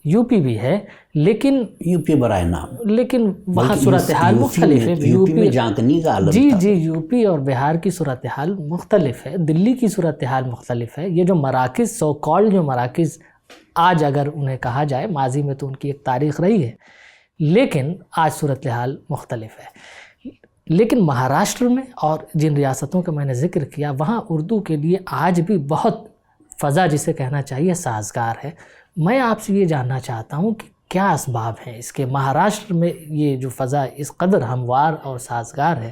یو پی بھی ہے، لیکن یو پی برائے نام، لیکن وہاں صورتحال مختلف ہے. یو پی میں جانکنی کا عالم تھا. جی یو پی اور بہار کی صورتحال مختلف ہے، دلی کی صورتحال مختلف ہے. یہ جو مراکز سو کالڈ جو مراکز آج اگر انہیں کہا جائے، ماضی میں تو ان کی ایک تاریخ رہی ہے، لیکن آج صورتحال مختلف ہے. لیکن مہاراشٹر میں اور جن ریاستوں کا میں نے ذکر کیا، وہاں اردو کے لیے آج بھی بہت فضا جسے کہنا چاہیے سازگار ہے. میں آپ سے یہ جاننا چاہتا ہوں کہ کیا اسباب ہیں اس کے، مہاراشٹر میں یہ جو فضا اس قدر ہموار اور سازگار ہے،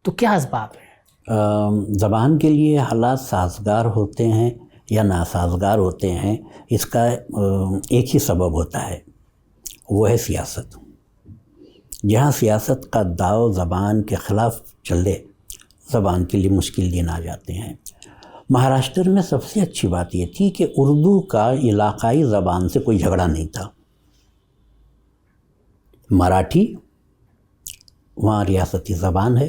تو کیا اسباب ہیں؟ زبان کے لیے حالات سازگار ہوتے ہیں یا ناسازگار ہوتے ہیں، اس کا ایک ہی سبب ہوتا ہے، وہ ہے سیاست. جہاں سیاست کا داؤ زبان کے خلاف چلے، زبان کے لیے مشکل دن آ جاتے ہیں. مہاراشٹر میں سب سے اچھی بات یہ تھی کہ اردو کا علاقائی زبان سے کوئی جھگڑا نہیں تھا. مراٹھی وہاں ریاستی زبان ہے،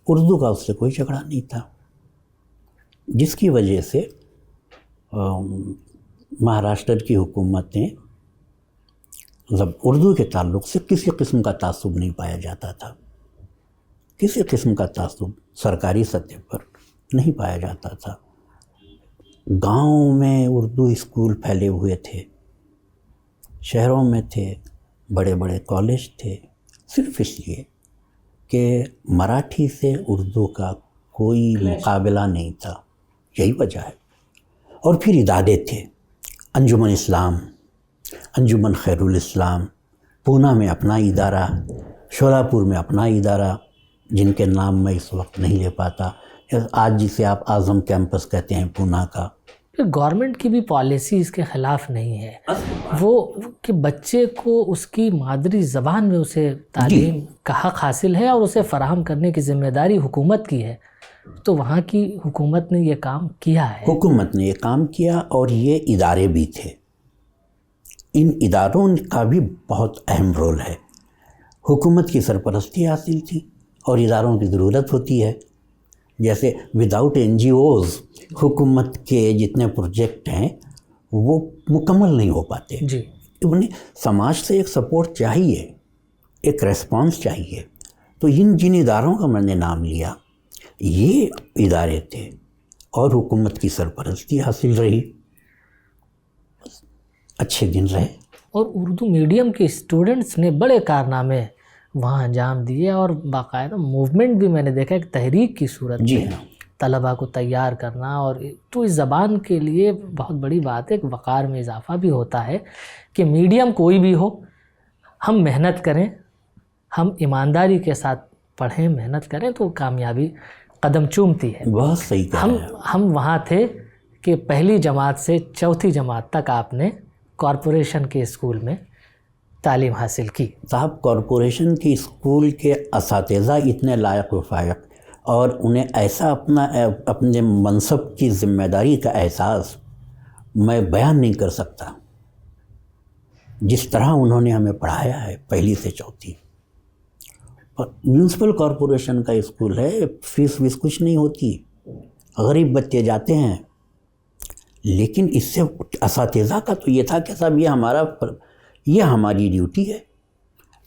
اردو کا اس سے کوئی جھگڑا نہیں تھا، جس کی وجہ سے مہاراشٹر کی حکومت نے جب اردو کے تعلق سے کسی قسم کا تعصب نہیں پایا جاتا تھا، کسی قسم کا تعصب سرکاری سطح پر نہیں پایا جاتا تھا. گاؤں میں اردو اسکول پھیلے ہوئے تھے، شہروں میں تھے، بڑے بڑے کالج تھے، صرف اس لیے کہ مراٹھی سے اردو کا کوئی مقابلہ نہیں تھا. یہی وجہ ہے. اور پھر ادارے تھے، انجمن اسلام، انجمن خیر الاسلام، پونا میں اپنا ادارہ، شولاپور میں اپنا ادارہ، جن کے نام میں اس وقت نہیں لے پاتا. آج جسے آپ اعظم کیمپس کہتے ہیں پونا کا. پھر گورنمنٹ کی بھی پالیسی اس کے خلاف نہیں ہے، وہ کہ بچے کو اس کی مادری زبان میں اسے تعلیم کا حق حاصل ہے اور اسے فراہم کرنے کی ذمہ داری حکومت کی ہے. تو وہاں کی حکومت نے یہ کام کیا ہے. حکومت نے یہ کام کیا اور یہ ادارے بھی تھے. ان اداروں کا بھی بہت اہم رول ہے. حکومت کی سرپرستی حاصل تھی اور اداروں کی ضرورت ہوتی ہے. جیسے وداؤٹ NGOs حکومت کے جتنے پروجیکٹ ہیں وہ مکمل نہیں ہو پاتے. جی، انہیں سماج سے ایک سپورٹ چاہیے، ایک ریسپانس چاہیے. تو جن اداروں کا میں نے نام لیا یہ ادارے تھے اور حکومت کی سرپرستی حاصل رہی. اچھے دن رہے. اور اردو میڈیم کے اسٹوڈنٹس نے بڑے کارنامے وہاں انجام دیے اور باقاعدہ موومنٹ بھی میں نے دیکھا ایک تحریک کی صورت میں طلباء کو تیار کرنا. اور تو اس زبان کے لیے بہت بڑی بات ہے، ایک وقار میں اضافہ بھی ہوتا ہے کہ میڈیم کوئی بھی ہو، ہم محنت کریں، ہم ایمانداری کے ساتھ پڑھیں، محنت کریں تو کامیابی قدم چومتی ہے. بہت صحیح کہا ہے. ہم وہاں تھے کہ پہلی جماعت سے چوتھی جماعت تک آپ نے کارپوریشن کے اسکول میں تعلیم حاصل کی. صاحب کارپوریشن کی اسکول کے اساتذہ اتنے لائق و فائق اور انہیں ایسا اپنے منصب کی ذمہ داری کا احساس میں بیان نہیں کر سکتا. جس طرح انہوں نے ہمیں پڑھایا ہے پہلی سے چوتھی. میونسپل کارپوریشن کا اسکول ہے، فیس ویس کچھ نہیں ہوتی، غریب بچے جاتے ہیں. لیکن اس سے اساتذہ کا تو یہ تھا کہ صاحب یہ ہماری ڈیوٹی ہے،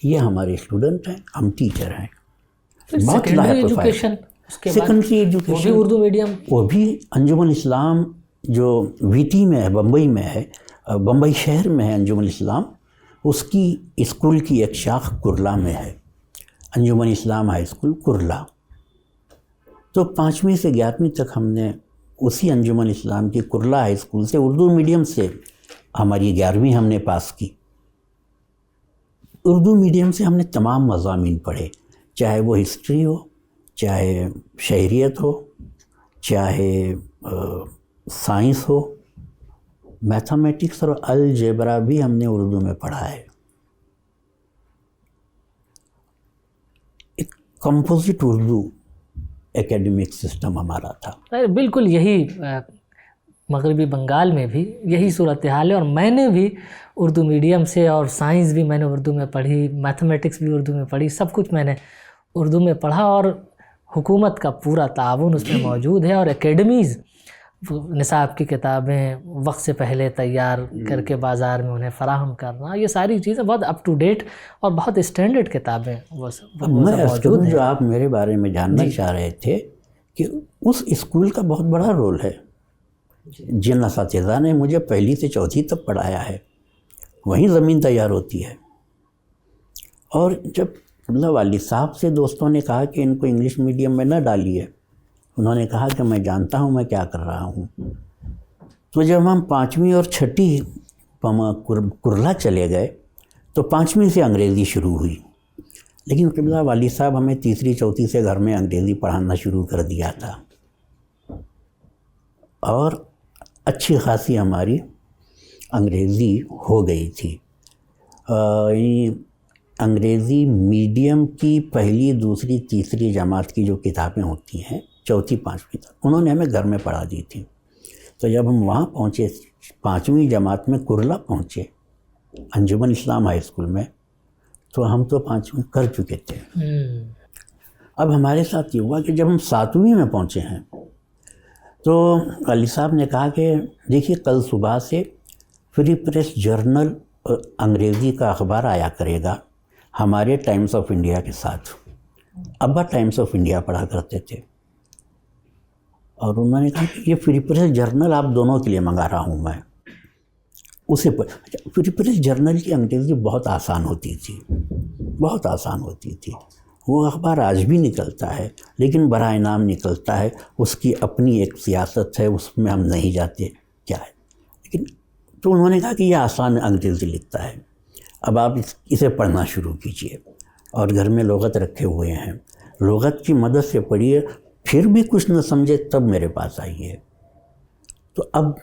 یہ ہمارے اسٹوڈنٹ ہیں، ہم ٹیچر ہیں. بہت سیکنڈری ایجوکیشن اردو میڈیم، وہ بھی انجمن اسلام جو VT میں ہے، بمبئی میں ہے، بمبئی شہر میں ہے انجمن اسلام. اس کی اسکول کی ایک شاخ کرلا میں ہے، انجمن اسلام ہائی اسکول کرلا. تو 5ویں سے 11ویں تک ہم نے اسی انجمن اسلام کی کرلا ہائی اسکول سے اردو میڈیم سے ہماری 11ویں ہم نے پاس کی. اردو میڈیم سے ہم نے تمام مضامین پڑھے، چاہے وہ ہسٹری ہو، چاہے شہریت ہو، چاہے سائنس ہو، میتھمیٹکس اور الجبرا بھی ہم نے اردو میں پڑھا ہے. ایک کمپوزٹ اردو ایکیڈمک سسٹم ہمارا تھا. بالکل یہی مغربی بنگال میں بھی یہی صورتحال ہے. اور میں نے بھی اردو میڈیم سے، اور سائنس بھی میں نے اردو میں پڑھی، میتھمیٹکس بھی اردو میں پڑھی، سب کچھ میں نے اردو میں پڑھا. اور حکومت کا پورا تعاون اس میں موجود ہے. اور اکیڈمیز نصاب کی کتابیں وقت سے پہلے تیار کر کے بازار میں انہیں فراہم کرنا، یہ ساری چیزیں بہت اپ ٹو ڈیٹ اور بہت اسٹینڈرڈ کتابیں وہ موجود ہیں. جو آپ میرے بارے میں جاننا چاہ رہے تھے کہ اس اسکول کا بہت بڑا رول ہے. جن اساتذہ نے مجھے پہلی سے چوتھی تک پڑھایا ہے وہیں زمین تیار ہوتی ہے. اور جب والد صاحب سے دوستوں نے کہا کہ ان کو انگلش میڈیم میں نہ ڈالیے، انہوں نے کہا کہ میں جانتا ہوں میں کیا کر رہا ہوں. تو جب ہم 5ویں اور 6ٹھی کرلا چلے گئے تو 5ویں سے انگریزی شروع ہوئی. لیکن قبلہ والد صاحب ہمیں 3ری 4تھی سے گھر میں انگریزی پڑھانا شروع کر دیا تھا اور اچھی خاصی ہماری انگریزی ہو گئی تھی. انگریزی میڈیم کی پہلی، دوسری، تیسری جماعت کی جو کتابیں ہوتی ہیں 4تھی 5ویں تک انہوں نے ہمیں گھر میں پڑھا دی تھی. تو جب ہم وہاں پہنچے 5ویں جماعت میں کرلا پہنچے انجمن اسلام ہائی اسکول میں، تو ہم تو 5ویں کر چکے تھے. اب ہمارے ساتھ یہ ہوا کہ جب ہم 7ویں میں پہنچے ہیں تو علی صاحب نے کہا کہ دیکھیے کل صبح سے فری پریس جرنل انگریزی کا اخبار آیا کرے گا ہمارے ٹائمز آف انڈیا کے ساتھ. ابا ٹائمز آف انڈیا پڑھا کرتے تھے اور انہوں نے کہا کہ یہ فری پریس جرنل آپ دونوں کے لیے منگا رہا ہوں میں. اسے فری پریس جرنل کی انگریزی بہت آسان ہوتی تھی، بہت آسان ہوتی تھی. وہ اخبار آج بھی نکلتا ہے لیکن برائے نام نکلتا ہے، اس کی اپنی ایک سیاست ہے، اس میں ہم نہیں جاتے کیا ہے. لیکن تو انہوں نے کہا کہ یہ آسان انگریزی لکھتا ہے، اب آپ اسے پڑھنا شروع کیجئے. اور گھر میں لغت رکھے ہوئے ہیں، لغت کی مدد سے پڑھیے، پھر بھی کچھ نہ سمجھے تب میرے پاس آئیے. تو اب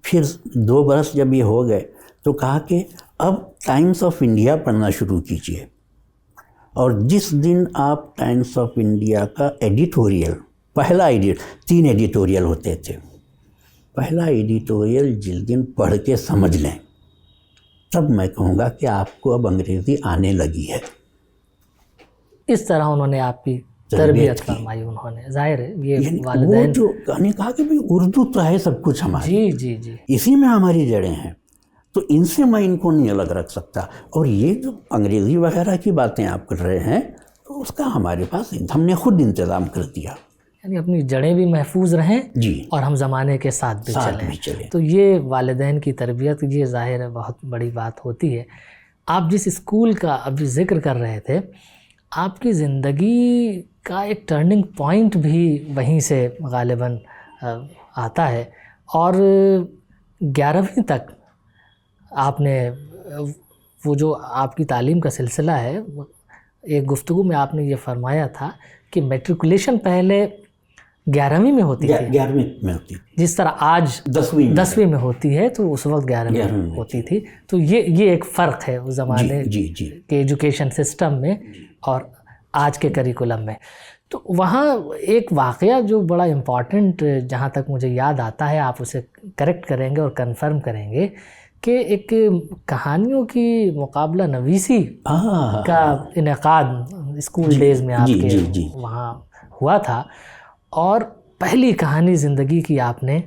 پھر 2 برس جب یہ ہو گئے تو کہا کہ اب ٹائمز آف انڈیا پڑھنا شروع کیجئے. اور جس دن آپ ٹائمز آف انڈیا کا ایڈیٹوریل، پہلا 3 ایڈیٹوریل ہوتے تھے، پہلا ایڈیٹوریل جس دن پڑھ کے سمجھ لیں تب میں کہوں گا کہ آپ کو اب انگریزی آنے لگی ہے. اس طرح انہوں نے آپ کی تربیت فرمائی. انہوں نے ظاہر ہے یہ وہ والدین جو نے کہا کہ بھئی اردو تو ہے سب کچھ ہماری، جی جی اسی میں ہماری جڑیں ہیں، تو ان سے میں ان کو نہیں الگ رکھ سکتا. اور یہ جو انگریزی وغیرہ کی باتیں آپ کر رہے ہیں تو اس کا ہمارے پاس ہم نے خود انتظام کر دیا. یعنی اپنی جڑیں بھی محفوظ رہیں جی، اور ہم زمانے کے ساتھ بھی چلیں. تو یہ والدین کی تربیت، یہ ظاہر ہے بہت بڑی بات ہوتی ہے. آپ جس اسکول کا ابھی ذکر کر رہے تھے، آپ کی زندگی کا ایک ٹرننگ پوائنٹ بھی وہیں سے غالباً آتا ہے. اور 11ویں تک آپ نے وہ جو آپ کی تعلیم کا سلسلہ ہے، ایک گفتگو میں آپ نے یہ فرمایا تھا کہ میٹریکولیشن پہلے 11ویں میں ہوتی تھی، 11ویں میں ہوتی تھی، جس طرح آج 10ویں میں ہوتی ہے، تو اس وقت 11ویں میں ہوتی تھی. تو یہ ایک فرق ہے اس زمانے کے ایجوکیشن سسٹم میں اور آج کے کریکولم میں. تو وہاں ایک واقعہ جو بڑا امپورٹنٹ جہاں تک مجھے یاد آتا ہے، آپ اسے کریکٹ کریں گے اور کنفرم کریں گے، کہ ایک کہانیوں کی مقابلہ نویسی کا انعقاد اسکول ڈیز میں آپ کے وہاں ہوا تھا، اور پہلی کہانی زندگی کی آپ نے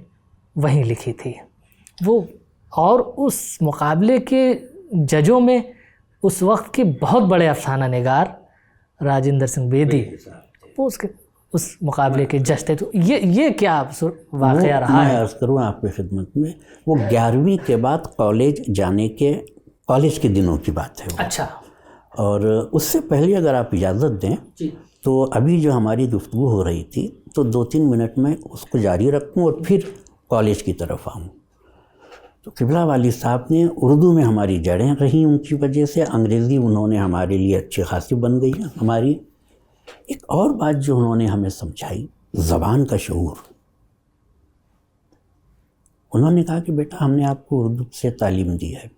وہیں لکھی تھی. وہ اور اس مقابلے کے ججوں میں اس وقت کے بہت بڑے افسانہ نگار راجندر سنگھ بیدی وہ اس مقابلے کے جج تھے. تو یہ کیا واقعہ رہا ہے؟ میں عرض کروں آپ کی خدمت میں، وہ 11ویں کے بعد کالج کے دنوں کی بات ہے. اچھا. اور اس سے پہلے اگر آپ اجازت دیں تو ابھی جو ہماری گفتگو ہو رہی تھی تو 2-3 منٹ میں اس کو جاری رکھوں اور پھر کالج کی طرف آؤں. تو قبلہ والی صاحب نے اردو میں ہماری جڑیں رہیں، ان کی وجہ سے انگریزی انہوں نے ہمارے لیے اچھی خاصی بن گئی ہے ہماری. ایک اور بات جو انہوں نے ہمیں سمجھائی، زبان کا شعور. انہوں نے کہا کہ بیٹا ہم نے آپ کو اردو سے تعلیم دی ہے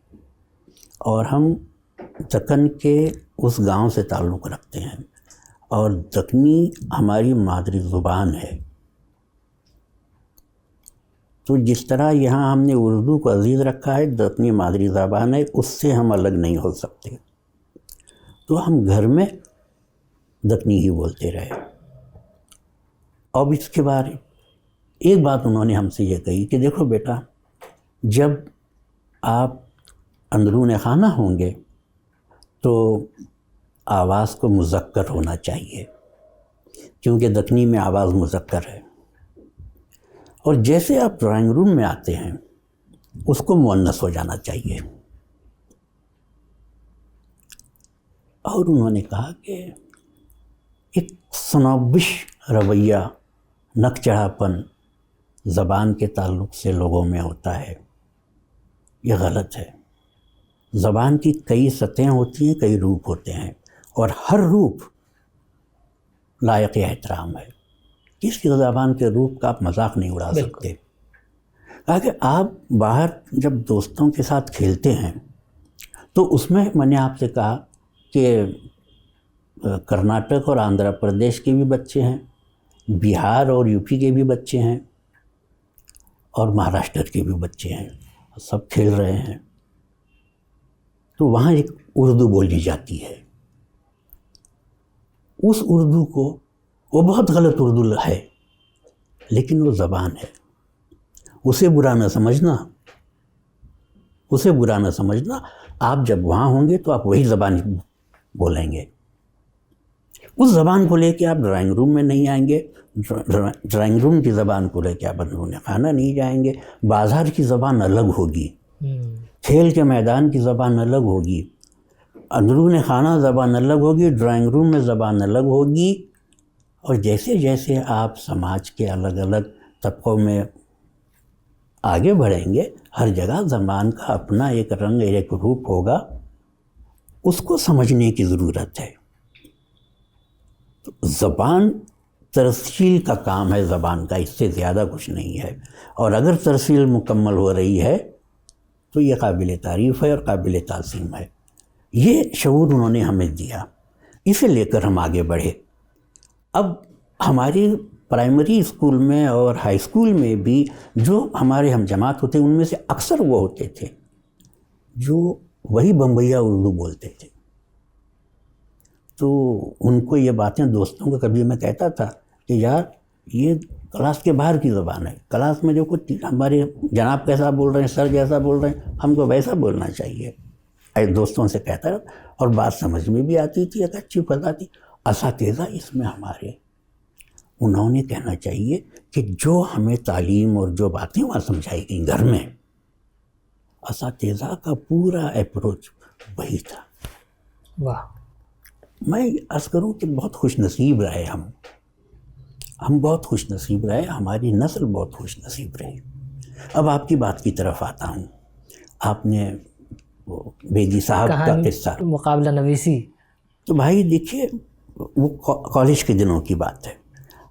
اور ہم دکن کے اس گاؤں سے تعلق رکھتے ہیں اور دکنی ہماری مادری زبان ہے. تو جس طرح یہاں ہم نے اردو کو عزیز رکھا ہے، دکنی مادری زبان ہے، اس سے ہم الگ نہیں ہو سکتے. تو ہم گھر میں دکنی ہی بولتے رہے. اب اس کے بعد ایک بات انہوں نے ہم سے یہ کہی کہ دیکھو بیٹا، جب آپ اندرون خانہ ہوں گے تو آواز کو مذکر ہونا چاہیے، کیونکہ دکنی میں آواز مذکر ہے. اور جیسے آپ ڈرائنگ روم میں آتے ہیں اس کو مؤنث ہو جانا چاہیے. اور انہوں نے کہا کہ ایک سنوبش رویہ، نک چڑھا پن زبان کے تعلق سے لوگوں میں ہوتا ہے، یہ غلط ہے. زبان کی کئی سطحیں ہوتی ہیں، کئی روپ ہوتے ہیں، اور ہر روپ لائق احترام ہے. کسی زبان کے روپ کا آپ مذاق نہیں اڑا سکتے. کہا کہ آپ باہر جب دوستوں کے ساتھ کھیلتے ہیں تو اس میں نے آپ سے کہا کہ کرناٹک اور آندھرا پردیش کے بھی بچے ہیں، بہار اور یو پی کے بھی بچے ہیں، اور مہاراشٹر کے بھی بچے ہیں، سب کھیل رہے ہیں. تو وہاں ایک اردو بولی جاتی ہے. اس اردو کو، وہ بہت غلط اردو ہے لیکن وہ زبان ہے، اسے برا نہ سمجھنا، اسے برا نہ سمجھنا۔ آپ جب وہاں ہوں گے تو آپ وہی زبان بولیں گے، اس زبان کو لے کے آپ ڈرائنگ روم میں نہیں آئیں گے، ڈرائنگ روم کی زبان کو لے کے آپ اندرون خانہ نہیں جائیں گے، بازار کی زبان الگ ہوگی، کھیل کے میدان کی زبان الگ ہوگی، اندرون خانہ زبان الگ ہوگی، ڈرائنگ روم میں زبان الگ ہوگی۔ اور جیسے جیسے آپ سماج کے الگ الگ طبقوں میں آگے بڑھیں گے، ہر جگہ زبان کا اپنا ایک رنگ، ایک روپ ہوگا، اس کو سمجھنے کی ضرورت ہے۔ تو زبان ترسیل کا کام ہے، زبان کا، اس سے زیادہ کچھ نہیں ہے، اور اگر ترسیل مکمل ہو رہی ہے تو یہ قابل تعریف ہے اور قابل تعظیم ہے۔ یہ شعور انہوں نے ہمیں دیا، اسے لے کر ہم آگے بڑھے۔ اب ہماری پرائمری اسکول میں اور ہائی اسکول میں بھی جو ہمارے ہم جماعت ہوتے ہیں، ان میں سے اکثر وہ ہوتے تھے جو وہی بمبئیا اردو بولتے تھے۔ تو ان کو یہ باتیں، دوستوں کو کبھی میں کہتا تھا کہ یار یہ کلاس کے باہر کی زبان ہے، کلاس میں جو کچھ ہمارے جناب کیسا بول رہے ہیں، سر جیسا بول رہے ہیں، ہم کو ویسا بولنا چاہیے، دوستوں سے کہتا رہا، اور بات سمجھ میں بھی آتی تھی، ایک اچھی فضا تھی۔ اساتذہ اس میں ہمارے، انہوں نے کہنا چاہیے کہ جو ہمیں تعلیم اور جو باتیں وہاں سمجھائی گئیں گھر میں، اساتذہ کا پورا اپروچ وہی تھا۔ واہ! میں عرض کروں کہ بہت خوش نصیب رہے ہم بہت خوش نصیب رہے، ہماری نسل بہت خوش نصیب رہی۔ اب آپ کی بات کی طرف آتا ہوں۔ آپ نے وہ بیدی صاحب کا قصہ، مقابلہ نویسی، تو بھائی دیکھیے وہ کالج کے دنوں کی بات ہے۔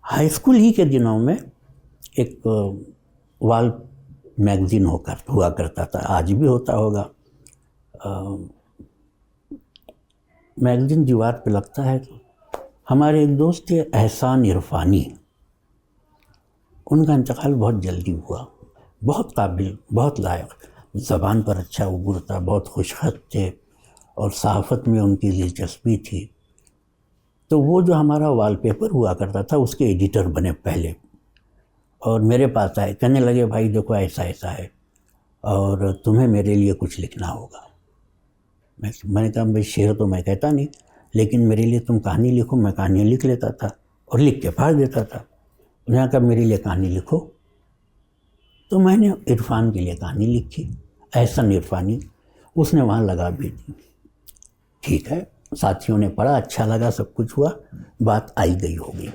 ہائی اسکول ہی کے دنوں میں ایک وال میگزین ہوا کرتا تھا، آج بھی ہوتا ہوگا۔ میگزین دیوار پہ لگتا ہے، تو ہمارے ایک دوست تھے احسان عرفانی، ان کا انتقال بہت جلدی ہوا۔ بہت قابل، بہت لائق، زبان پر اچھا عبور تھا، بہت خوش خط تھے، اور صحافت میں ان کی دلچسپی تھی۔ تو وہ جو ہمارا وال پیپر ہوا کرتا تھا، اس کے ایڈیٹر بنے پہلے، اور میرے پاس آئے، کہنے لگے بھائی دیکھو ایسا ایسا ہے اور تمہیں میرے لیے کچھ لکھنا ہوگا۔ میں نے کہا بھائی شعر تو میں کہتا نہیں، لیکن میرے لیے تم کہانی لکھو۔ میں کہانیاں لکھ لیتا تھا اور لکھ کے پھاڑ دیتا تھا۔ انہوں نے کہا میرے لیے کہانی لکھو، تو میں نے عرفان کے لیے کہانی لکھی، احسن عرفانی، اس نے وہاں لگا بھی دی۔ ٹھیک ہے، ساتھیوں نے پڑھا، اچھا لگا، سب کچھ ہوا، بات آئی گئی ہوگی،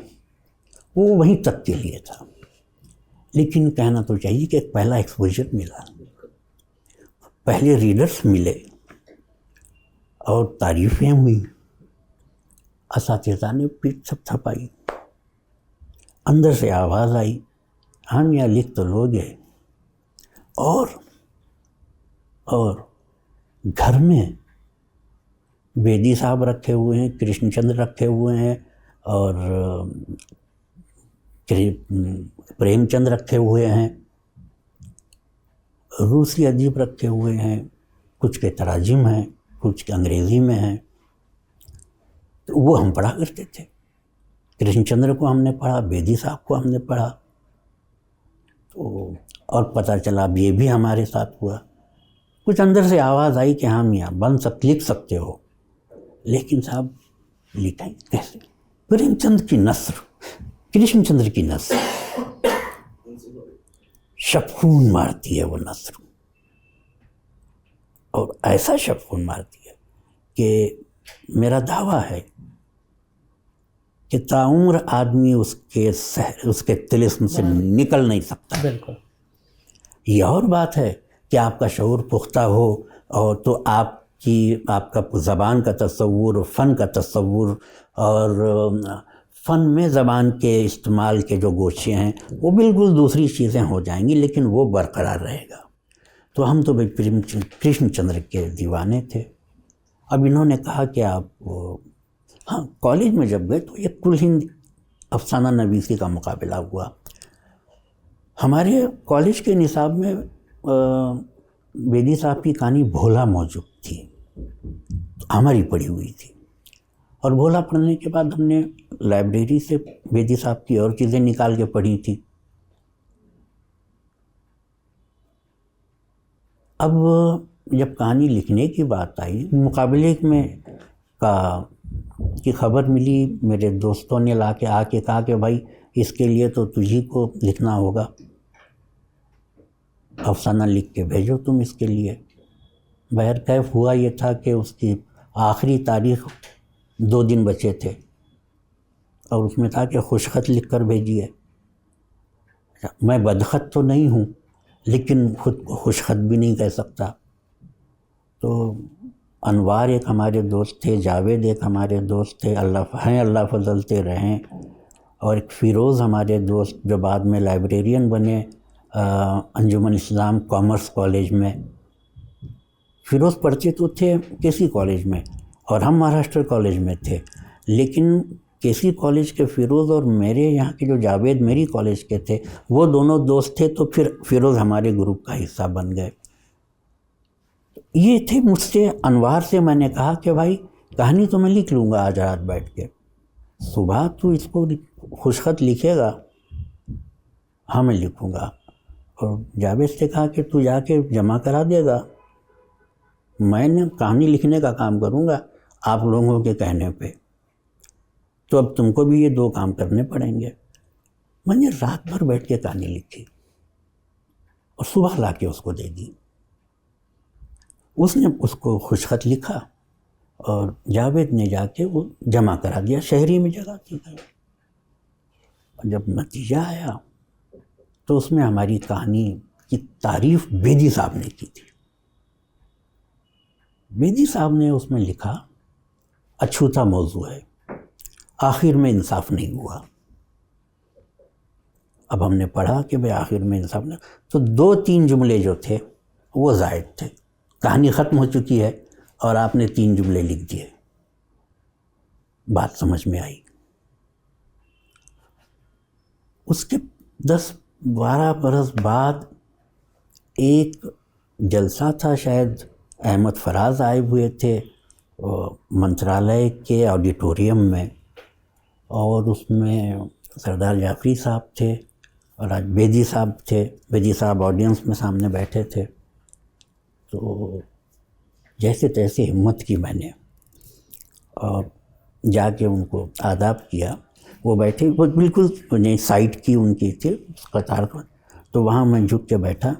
وہ وہیں تک کے لیے تھا۔ لیکن کہنا تو چاہیے کہ ایک پہلا ایکسپوجر ملا، پہلے ریڈرز ملے اور تعریفیں ہوئیں، اساتذہ نے پیٹھ تھپ تھپائی، اندر سے آواز آئی ہم یہاں لکھ تو لوگ ہیں، اور گھر میں بیدی صاحب رکھے ہوئے ہیں، کرشن چندر رکھے ہوئے ہیں، اور پریم چند رکھے ہوئے ہیں، روسی ادیب رکھے ہوئے ہیں، کچھ کے تراجم ہیں، کچھ کے انگریزی میں ہیں۔ تو وہ ہم پڑھا کرتے تھے، کرشن چندر کو ہم نے پڑھا، بیدی صاحب کو ہم نے پڑھا، تو اور پتہ چلا اب یہ بھی ہمارے ساتھ ہوا۔ کچھ اندر سے آواز آئی کہ ہم یہاں لکھ سکتے ہو، لیکن صاحب لکھیں کیسے؟ پریم چند کی نثر، کرشن چندر کی نثر شبخون مارتی ہے، وہ نثر، اور ایسا شبخون مارتی ہے کہ میرا دعویٰ ہے کہ تعمر آدمی اس کے طلسم سے نکل نہیں سکتا۔ بالکل۔ یہ اور بات ہے کہ آپ کا شعور پختہ ہو، اور تو آپ کا زبان کا تصور، فن کا تصور، اور فن میں زبان کے استعمال کے جو گوشے ہیں وہ بالکل دوسری چیزیں ہو جائیں گی، لیکن وہ برقرار رہے گا۔ تو ہم تو بھائی کرشن چندر کے دیوانے تھے۔ اب انہوں نے کہا کہ آپ ہاں، کالج میں جب گئے تو ایک کل ہند افسانہ نویسی کا مقابلہ ہوا۔ ہمارے کالج کے نصاب میں بیدی صاحب کی کہانی بھولا موجود تھی، ہماری پڑھی ہوئی تھی، اور بھولا پڑھنے کے بعد ہم نے لائبریری سے بیدی صاحب کی اور چیزیں نکال کے پڑھی تھی۔ اب جب کہانی لکھنے کی بات آئی، مقابلے میں کی خبر ملی، میرے دوستوں نے آ کے کہا کہ بھائی اس کے لیے تو تجھی کو لکھنا ہوگا، افسانہ لکھ کے بھیجو تم اس کے لیے۔ بہرکیف ہوا یہ تھا کہ اس کی آخری تاریخ 2 دن بچے تھے، اور اس میں تھا کہ خوش خط لکھ کر بھیجیے۔ میں بدخط تو نہیں ہوں، لیکن خود کو خوش خط بھی نہیں کہہ سکتا۔ تو انوار ایک ہمارے دوست تھے، جاوید ایک ہمارے دوست تھے، اللہ فضلتے رہیں، اور ایک فیروز ہمارے دوست جو بعد میں لائبریرین بنے انجمن اسلام کامرس کالج میں۔ فیروز پڑھتے تو تھے کیسی کالج میں، اور ہم مہاراشٹر کالج میں تھے، لیکن کیسی کالج کے فیروز اور میرے یہاں کے جو جاوید میری کالج کے تھے، وہ دونوں دوست تھے، تو پھر فیروز ہمارے گروپ کا حصہ بن گئے۔ یہ تھے مجھ سے، انوار سے میں نے کہا کہ بھائی کہانی تو میں لکھ لوں گا آج رات بیٹھ کے، صبح تو اس کو خوش خط لکھے گا؟ ہاں میں لکھوں گا۔ اور جاوید سے کہا کہ تو جا کے جمع کرا دے گا، میں نے کہانی لکھنے کا کام کروں گا آپ لوگوں کے کہنے پہ، تو اب تم کو بھی یہ 2 کام کرنے پڑیں گے۔ میں نے رات بھر بیٹھ کے کہانی لکھی اور صبح لا کے اس کو دے دی۔ اس نے اس کو خوش خط لکھا اور جاوید نے جا کے وہ جمع کرا دیا، شہری میں جگہ تھی۔ اور جب نتیجہ آیا تو اس میں ہماری کہانی کی تعریف بیدی صاحب نے کی تھی۔ بیدی صاحب نے اس میں لکھا اچھوتا موضوع ہے، آخر میں انصاف نہیں ہوا۔ اب ہم نے پڑھا کہ بھئی آخر میں انصاف نہیں، تو 2-3 جملے جو تھے وہ زائد تھے۔ کہانی ختم ہو چکی ہے اور آپ نے 3 جملے لکھ دیے۔ بات سمجھ میں آئی۔ اس کے 10-12 برس بعد ایک جلسہ تھا، شاید احمد فراز آئے ہوئے تھے منترالیہ کے آڈیٹوریم میں، اور اس میں سردار جعفری صاحب تھے اور آج بیدی صاحب تھے۔ بیدی صاحب آڈینس میں سامنے بیٹھے تھے۔ تو جیسے تیسے ہمت کی میں نے اور جا کے ان کو آداب کیا۔ وہ بیٹھے، وہ بالکل سائٹ کی ان کی تھی قطار کا، تو وہاں میں جھک کے بیٹھا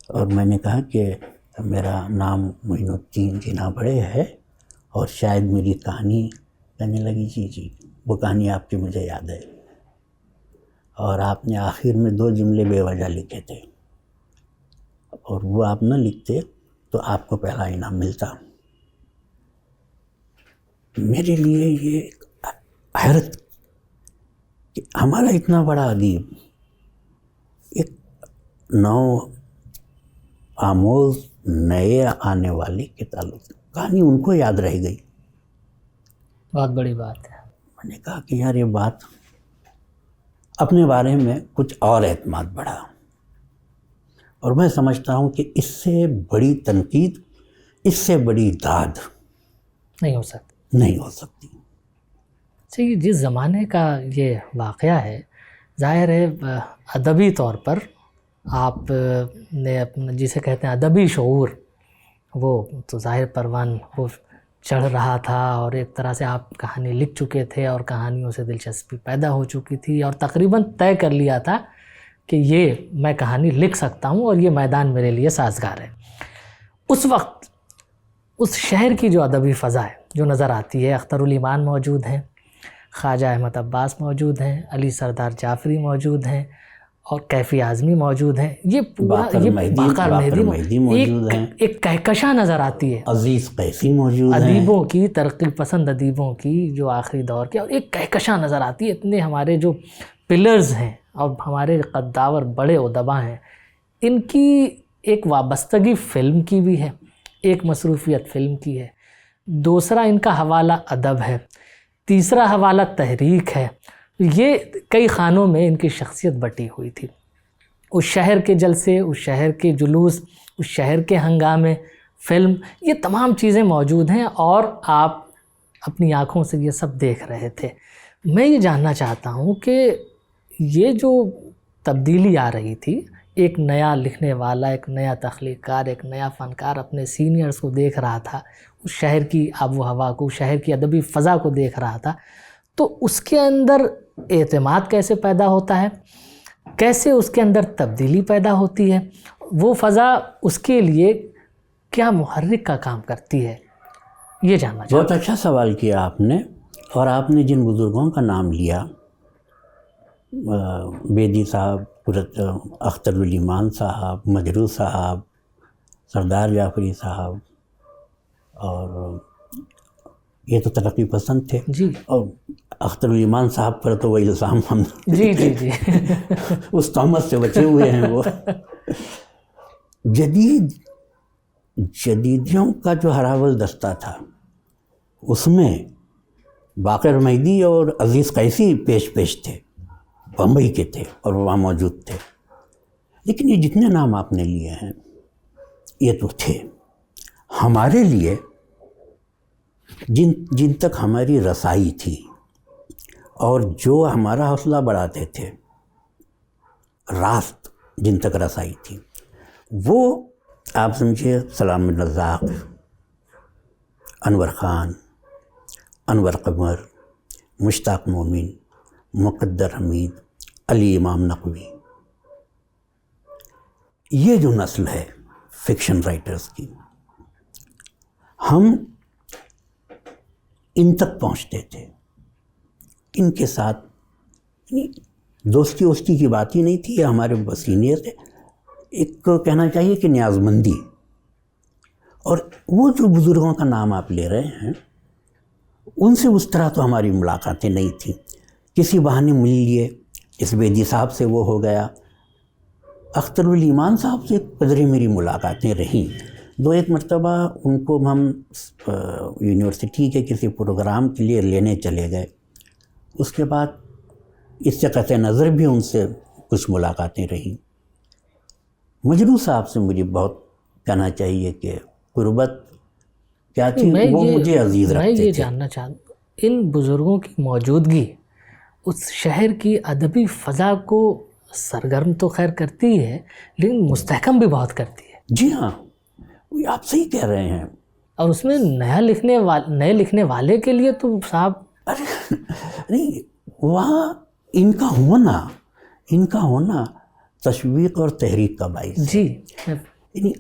اور میں نے کہا کہ میرا نام معین الدین جناح بڑے ہے، اور شاید میری کہانی، کہنے لگی جی وہ کہانی آپ کی مجھے یاد ہے، اور آپ نے آخر میں 2 جملے بے وجہ لکھے تھے، اور وہ آپ نہ لکھتے تو آپ کو پہلا انعام ملتا۔ میرے لیے یہ حیرت کہ ہمارا اتنا بڑا ادیب، ایک نو آموز نئے آنے والے کے تعلق کہانی ان کو یاد رہ گئی۔ بہت بڑی بات ہے۔ میں نے کہا کہ یار یہ بات، اپنے بارے میں کچھ اور اعتماد بڑھا، اور میں سمجھتا ہوں کہ اس سے بڑی تنقید، اس سے بڑی داد نہیں ہو سکتی۔ اچھا، یہ جس زمانے کا یہ واقعہ ہے، ظاہر ہے ادبی طور پر آپ نے اپنا جسے کہتے ہیں ادبی شعور، وہ تو ظاہر پروان وہ چڑھ رہا تھا، اور ایک طرح سے آپ کہانی لکھ چکے تھے اور کہانیوں سے دلچسپی پیدا ہو چکی تھی، اور تقریباً طے کر لیا تھا کہ یہ میں کہانی لکھ سکتا ہوں اور یہ میدان میرے لیے سازگار ہے۔ اس وقت اس شہر کی جو ادبی فضا ہے جو نظر آتی ہے، اختر الایمان موجود ہیں، خواجہ احمد عباس موجود ہیں، علی سردار جعفری موجود ہیں، اور کیفی اعظمی موجود ہیں، یہ پورا یہ باقر مہدی موجود ہیں، ایک کہکشاں نظر آتی ہے، عزیز قیسی موجود ہیں، ادیبوں کی، ترقی پسند ادیبوں کی جو آخری دور کے، اور ایک کہکشاں نظر آتی ہے۔ اتنے ہمارے جو پلرز ہیں اور ہمارے قداور بڑے ادبا ہیں، ان کی ایک وابستگی فلم کی بھی ہے، ایک مصروفیت فلم کی ہے، دوسرا ان کا حوالہ ادب ہے، تیسرا حوالہ تحریک ہے۔ یہ کئی خانوں میں ان کی شخصیت بٹی ہوئی تھی۔ اس شہر کے جلسے، اس شہر کے جلوس، اس شہر کے ہنگامے، فلم، یہ تمام چیزیں موجود ہیں، اور آپ اپنی آنکھوں سے یہ سب دیکھ رہے تھے۔ میں یہ جاننا چاہتا ہوں کہ یہ جو تبدیلی آ رہی تھی، ایک نیا لکھنے والا، ایک نیا تخلیق کار، ایک نیا فنکار اپنے سینئرز کو دیکھ رہا تھا، اس شہر کی آب و ہوا کو، شہر کی ادبی فضا کو دیکھ رہا تھا، تو اس کے اندر اعتماد کیسے پیدا ہوتا ہے، کیسے اس کے اندر تبدیلی پیدا ہوتی ہے، وہ فضا اس کے لیے کیا محرک کا کام کرتی ہے، یہ جاننا چاہتا بہت اچھا سوال کیا آپ نے. اور آپ نے جن بزرگوں کا نام لیا، بیدی صاحب، اختر الایمان صاحب، مجروح صاحب، سردار جعفری صاحب، اور یہ تو ترقی پسند تھے. جی اور اختر الایمان صاحب پر تو وہ الزام ہم جی جی جی اس تہمت سے بچے ہوئے ہیں. وہ جدیدیوں کا جو ہراول دستہ تھا، اس میں باقر مہدی اور عزیز قیسی پیش تھے، بمبئی کے تھے اور وہاں موجود تھے. لیکن یہ جتنے نام آپ نے لیے ہیں یہ تو تھے ہمارے لیے، جن تک ہماری رسائی تھی اور جو ہمارا حوصلہ بڑھاتے تھے، راست جن تک رسائی تھی، وہ آپ سمجھے سلام الرزاق، انور خان، انور قمر، مشتاق مومن، مقدر حمید، علی امام نقوی، یہ جو نسل ہے فکشن رائٹرز کی، ہم ان تک پہنچتے تھے. ان کے ساتھ دوستی وستی کی بات ہی نہیں تھی، یہ ہمارے سینئر تھے. ایک کہنا چاہیے کہ نیاز مندی. اور وہ جو بزرگوں کا نام آپ لے رہے ہیں، ان سے اس طرح تو ہماری ملاقاتیں نہیں تھیں. کسی بہانے مل لیے، اس بیدی صاحب سے وہ ہو گیا. اختر الایمان صاحب سے قدرے میری ملاقاتیں رہیں. 2-1 مرتبہ ان کو ہم یونیورسٹی کے کسی پروگرام کے لیے لینے چلے گئے. اس کے بعد اس سے قطع نظر بھی ان سے کچھ ملاقاتیں رہیں. مجروح صاحب سے مجھے بہت کہنا چاہیے کہ قربت کیا تھی، وہ مجھے عزیز رکھتے تھے. میں یہ جاننا چاہتا ہوں، ان بزرگوں کی موجودگی اس شہر کی ادبی فضا کو سرگرم تو خیر کرتی ہے، لیکن مستحکم بھی بہت کرتی ہے. جی ہاں، آپ صحیح کہہ رہے ہیں. اور اس میں نئے لکھنے والے کے لیے تو صاحب نہیں، وہاں ان کا ہونا تشویق اور تحریک کا باعث ہے. جی،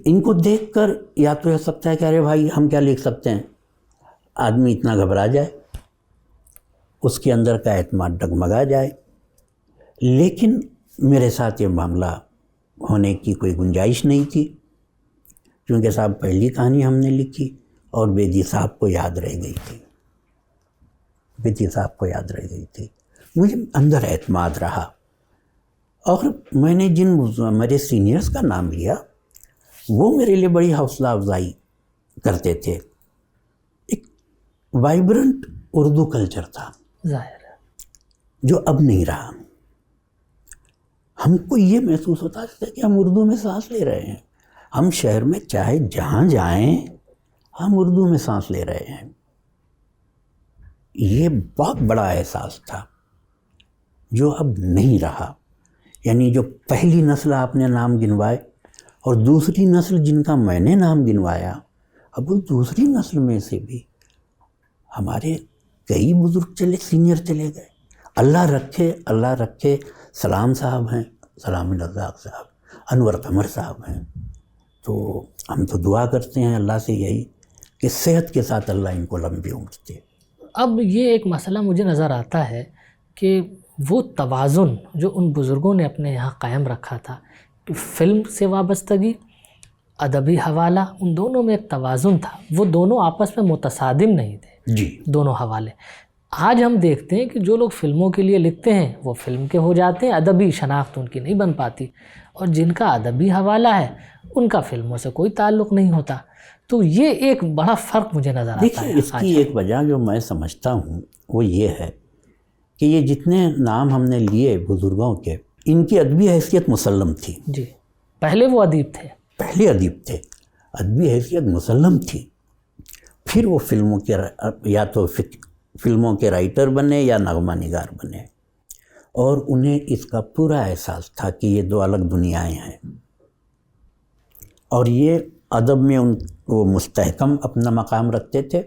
ان کو دیکھ کر یا تو ہو سکتا ہے کہ ارے بھائی ہم کیا لکھ سکتے ہیں، آدمی اتنا گھبرا جائے، اس کے اندر کا اعتماد ڈگمگا جائے. لیکن میرے ساتھ یہ معاملہ ہونے کی کوئی گنجائش نہیں تھی، کیونکہ صاحب پہلی کہانی ہم نے لکھی اور بیدی صاحب کو یاد رہ گئی تھی. مجھے اندر اعتماد رہا. اور میں نے جن میرے سینئرز کا نام لیا، وہ میرے لیے بڑی حوصلہ افزائی کرتے تھے. ایک وائبرنٹ اردو کلچر تھا، ظاہر ہے، جو اب نہیں رہا. ہم کو یہ محسوس ہوتا ہے کہ ہم اردو میں سانس لے رہے ہیں. ہم شہر میں چاہے جہاں جائیں، ہم اردو میں سانس لے رہے ہیں. یہ بہت بڑا احساس تھا جو اب نہیں رہا. یعنی جو پہلی نسل آپ نے نام گنوائے اور دوسری نسل جن کا میں نے نام گنوایا، اب اس دوسری نسل میں سے بھی ہمارے کئی بزرگ سینئر چلے گئے. اللہ رکھے سلام صاحب ہیں، سلام الرزاق صاحب، انور قمر صاحب ہیں. تو ہم تو دعا کرتے ہیں اللہ سے یہی کہ صحت کے ساتھ اللہ ان کو لمبی عمر دے. اب یہ ایک مسئلہ مجھے نظر آتا ہے کہ وہ توازن جو ان بزرگوں نے اپنے یہاں قائم رکھا تھا، کہ فلم سے وابستگی، ادبی حوالہ، ان دونوں میں ایک توازن تھا. وہ دونوں آپس میں متصادم نہیں تھے. جی، دونوں حوالے. آج ہم دیکھتے ہیں کہ جو لوگ فلموں کے لیے لکھتے ہیں وہ فلم کے ہو جاتے ہیں، ادبی شناخت ان کی نہیں بن پاتی. اور جن کا ادبی حوالہ ہے ان کا فلموں سے کوئی تعلق نہیں ہوتا. تو یہ ایک بڑا فرق مجھے نظر آتا ہے. دیکھیے، اس کی ایک وجہ جو میں سمجھتا ہوں وہ یہ ہے کہ یہ جتنے نام ہم نے لیے بزرگوں کے، ان کی ادبی حیثیت مسلم تھی. جی، پہلے وہ ادیب تھے، ادبی حیثیت مسلم تھی. پھر وہ فلموں کے رائٹر بنے یا نغمہ نگار بنے. اور انہیں اس کا پورا احساس تھا کہ یہ دو الگ دنیایں ہیں، اور یہ ادب میں وہ مستحکم اپنا مقام رکھتے تھے۔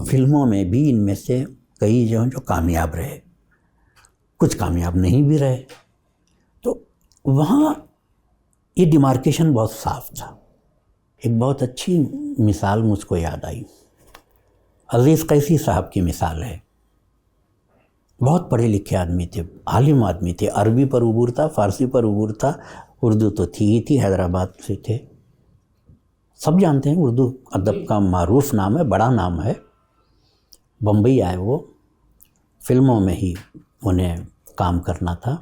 فلموں میں بھی ان میں سے کئی جو کامیاب رہے، کچھ کامیاب نہیں بھی رہے، تو وہاں یہ ڈیمارکیشن بہت صاف تھا۔ ایک بہت اچھی مثال مجھ کو یاد آئی، عزیز قیسی صاحب کی مثال ہے۔ بہت پڑھے لکھے آدمی تھے، عالم آدمی تھے، عربی پر عبور تھا، فارسی پر عبور تھا، اردو تو تھی ہی تھی، حیدرآباد سے تھے، سب جانتے ہیں، اردو ادب کا معروف نام ہے، بڑا نام ہے۔ بمبئی آئے وہ، فلموں میں ہی انہیں کام کرنا تھا،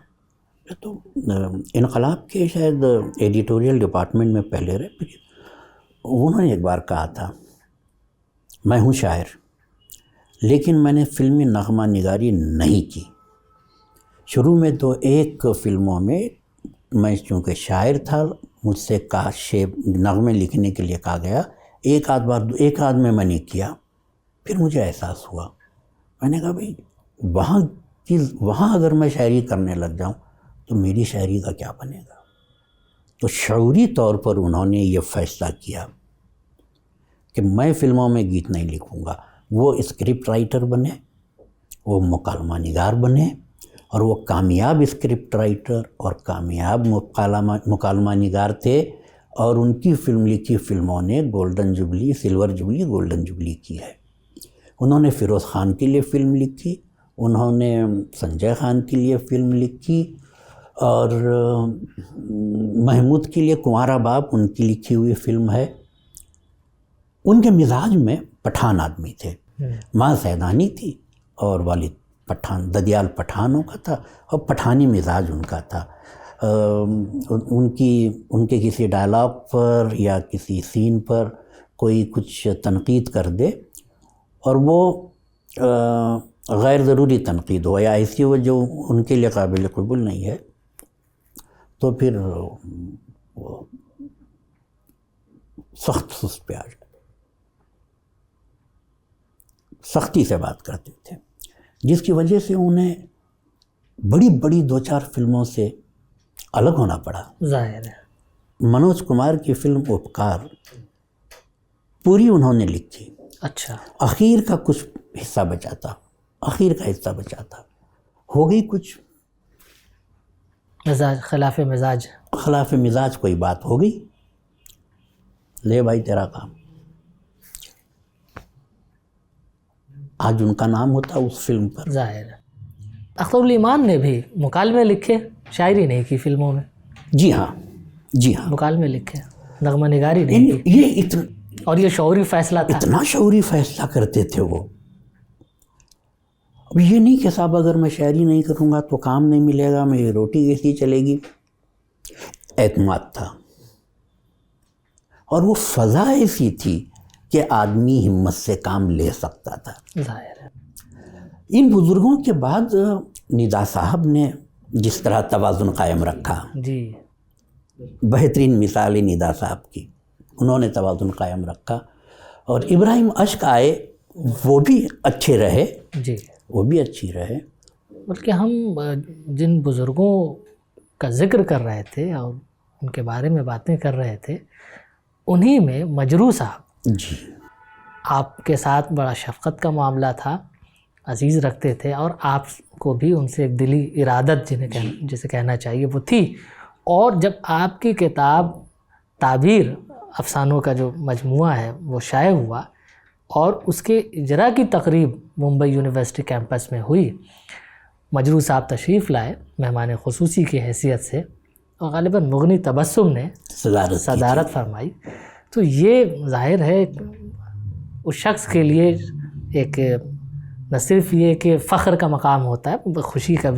تو انقلاب کے شاید ایڈیٹوریل ڈپارٹمنٹ میں پہلے رہے۔ پھر انہوں نے ایک بار کہا تھا، میں ہوں شاعر لیکن میں نے فلمی نغمہ نگاری نہیں کی۔ شروع میں تو ایک فلموں میں میں چونکہ شاعر تھا، مجھ سے نغمے لکھنے کے لیے کہا گیا، ایک آدھ میں نے کیا۔ پھر مجھے احساس ہوا، میں نے کہا بھئی وہاں اگر میں شاعری کرنے لگ جاؤں تو میری شاعری کا کیا بنے گا؟ تو شعوری طور پر انہوں نے یہ فیصلہ کیا کہ میں فلموں میں گیت نہیں لکھوں گا، وہ اسکرپٹ رائٹر بنے، وہ مکالمہ نگار بنے، اور وہ کامیاب اسکرپٹ رائٹر اور کامیاب مکالمہ نگار تھے، اور ان کی لکھی فلموں نے golden jubilee, silver jubilee, golden jubilee کی ہے۔ انہوں نے فیروز خان کے لیے فلم لکھی، انہوں نے سنجے خان کے لیے فلم لکھی، اور محمود کے لیے کنوارا باپ ان کی لکھی ہوئی فلم ہے۔ ان کے مزاج میں پٹھان آدمی تھے، ماں سیدانی تھی اور والد پٹھان، ددیال پٹھانوں کا تھا، اور پٹھانی مزاج ان کا تھا۔ ان کے کسی ڈائلاگ پر یا کسی سین پر کوئی کچھ تنقید کر دے، اور وہ غیر ضروری تنقید ہو یا ایسی ہو جو ان کے لیے قابل قبول نہیں ہے، تو پھر وہ سخت سست پہ آ جائے، سختی سے بات کرتے تھے، جس کی وجہ سے انہیں بڑی بڑی 2-4 فلموں سے الگ ہونا پڑا۔ ظاہر ہے۔ منوج کمار کی فلم اپکار پوری انہوں نے لکھی، اچھا، اخیر کا کچھ حصہ بچا تھا، ہو گئی کچھ مزاج، خلاف مزاج کوئی بات ہو گئی، لے بھائی تیرا کام۔ آج ان کا نام ہوتا اس فلم پر۔ ظاہر ہے۔ اختر علی ایمان نے بھی مکالمے لکھے، شاعری نہیں کی فلموں میں۔ جی ہاں، مکالمے لکھے، نغمہ نگاری نہیں کی، یہ اور یہ شعوری فیصلہ تھا۔ اتنا شعوری فیصلہ کرتے تھے وہ۔ اب یہ نہیں کہ صاحب اگر میں شاعری نہیں کروں گا تو کام نہیں ملے گا، میری روٹی کیسی چلے گی۔ اعتماد تھا، اور وہ فضا ایسی تھی کہ آدمی ہمت سے کام لے سکتا تھا۔ ظاہر ہے۔ ان بزرگوں کے بعد ندا صاحب نے جس طرح توازن قائم رکھا، جی، بہترین مثال ہے ندا صاحب کی، انہوں نے توازن قائم رکھا۔ اور ابراہیم اشک آئے، وہ بھی اچھے رہے، بلکہ ہم جن بزرگوں کا ذکر کر رہے تھے اور ان کے بارے میں باتیں کر رہے تھے، انہی میں مجروح صاحب جی، آپ کے ساتھ بڑا شفقت کا معاملہ تھا، عزیز رکھتے تھے، اور آپ کو بھی ان سے ایک دلی ارادت جسے کہنا چاہیے وہ تھی۔ اور جب آپ کی کتاب تعبیر افسانوں کا جو مجموعہ ہے وہ شائع ہوا، اور اس کے اجرا کی تقریب ممبئی یونیورسٹی کیمپس میں ہوئی، مجروح صاحب تشریف لائے مہمان خصوصی کی حیثیت سے، اور غالباً مغنی تبسم نے صدارت فرمائی، تو یہ ظاہر ہے اس شخص کے لیے ایک نہ صرف یہ کہ فخر کا مقام ہوتا ہے، خوشی کا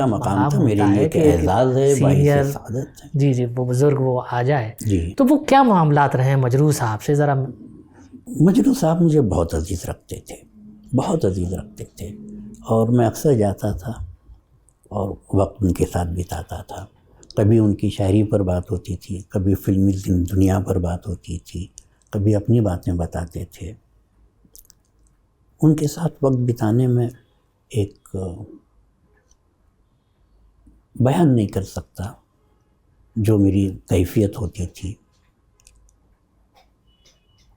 مقام تھا میرے لیے کہ اعزاز ہے، باعث سعادت ہے۔ جی، وہ بزرگ وہ آ جائے، جی، تو وہ کیا معاملات رہے ہیں مجروح صاحب سے؟ ذرا۔ مجروح صاحب مجھے بہت عزیز رکھتے تھے، اور میں اکثر جاتا تھا اور وقت ان کے ساتھ بتاتا تھا۔ کبھی ان کی شاعری پر بات ہوتی تھی، کبھی فلمی دنیا پر بات ہوتی تھی، کبھی اپنی باتیں بتاتے تھے۔ ان کے ساتھ وقت بتانے میں ایک بیان نہیں کر سکتا جو میری کیفیت ہوتی تھی.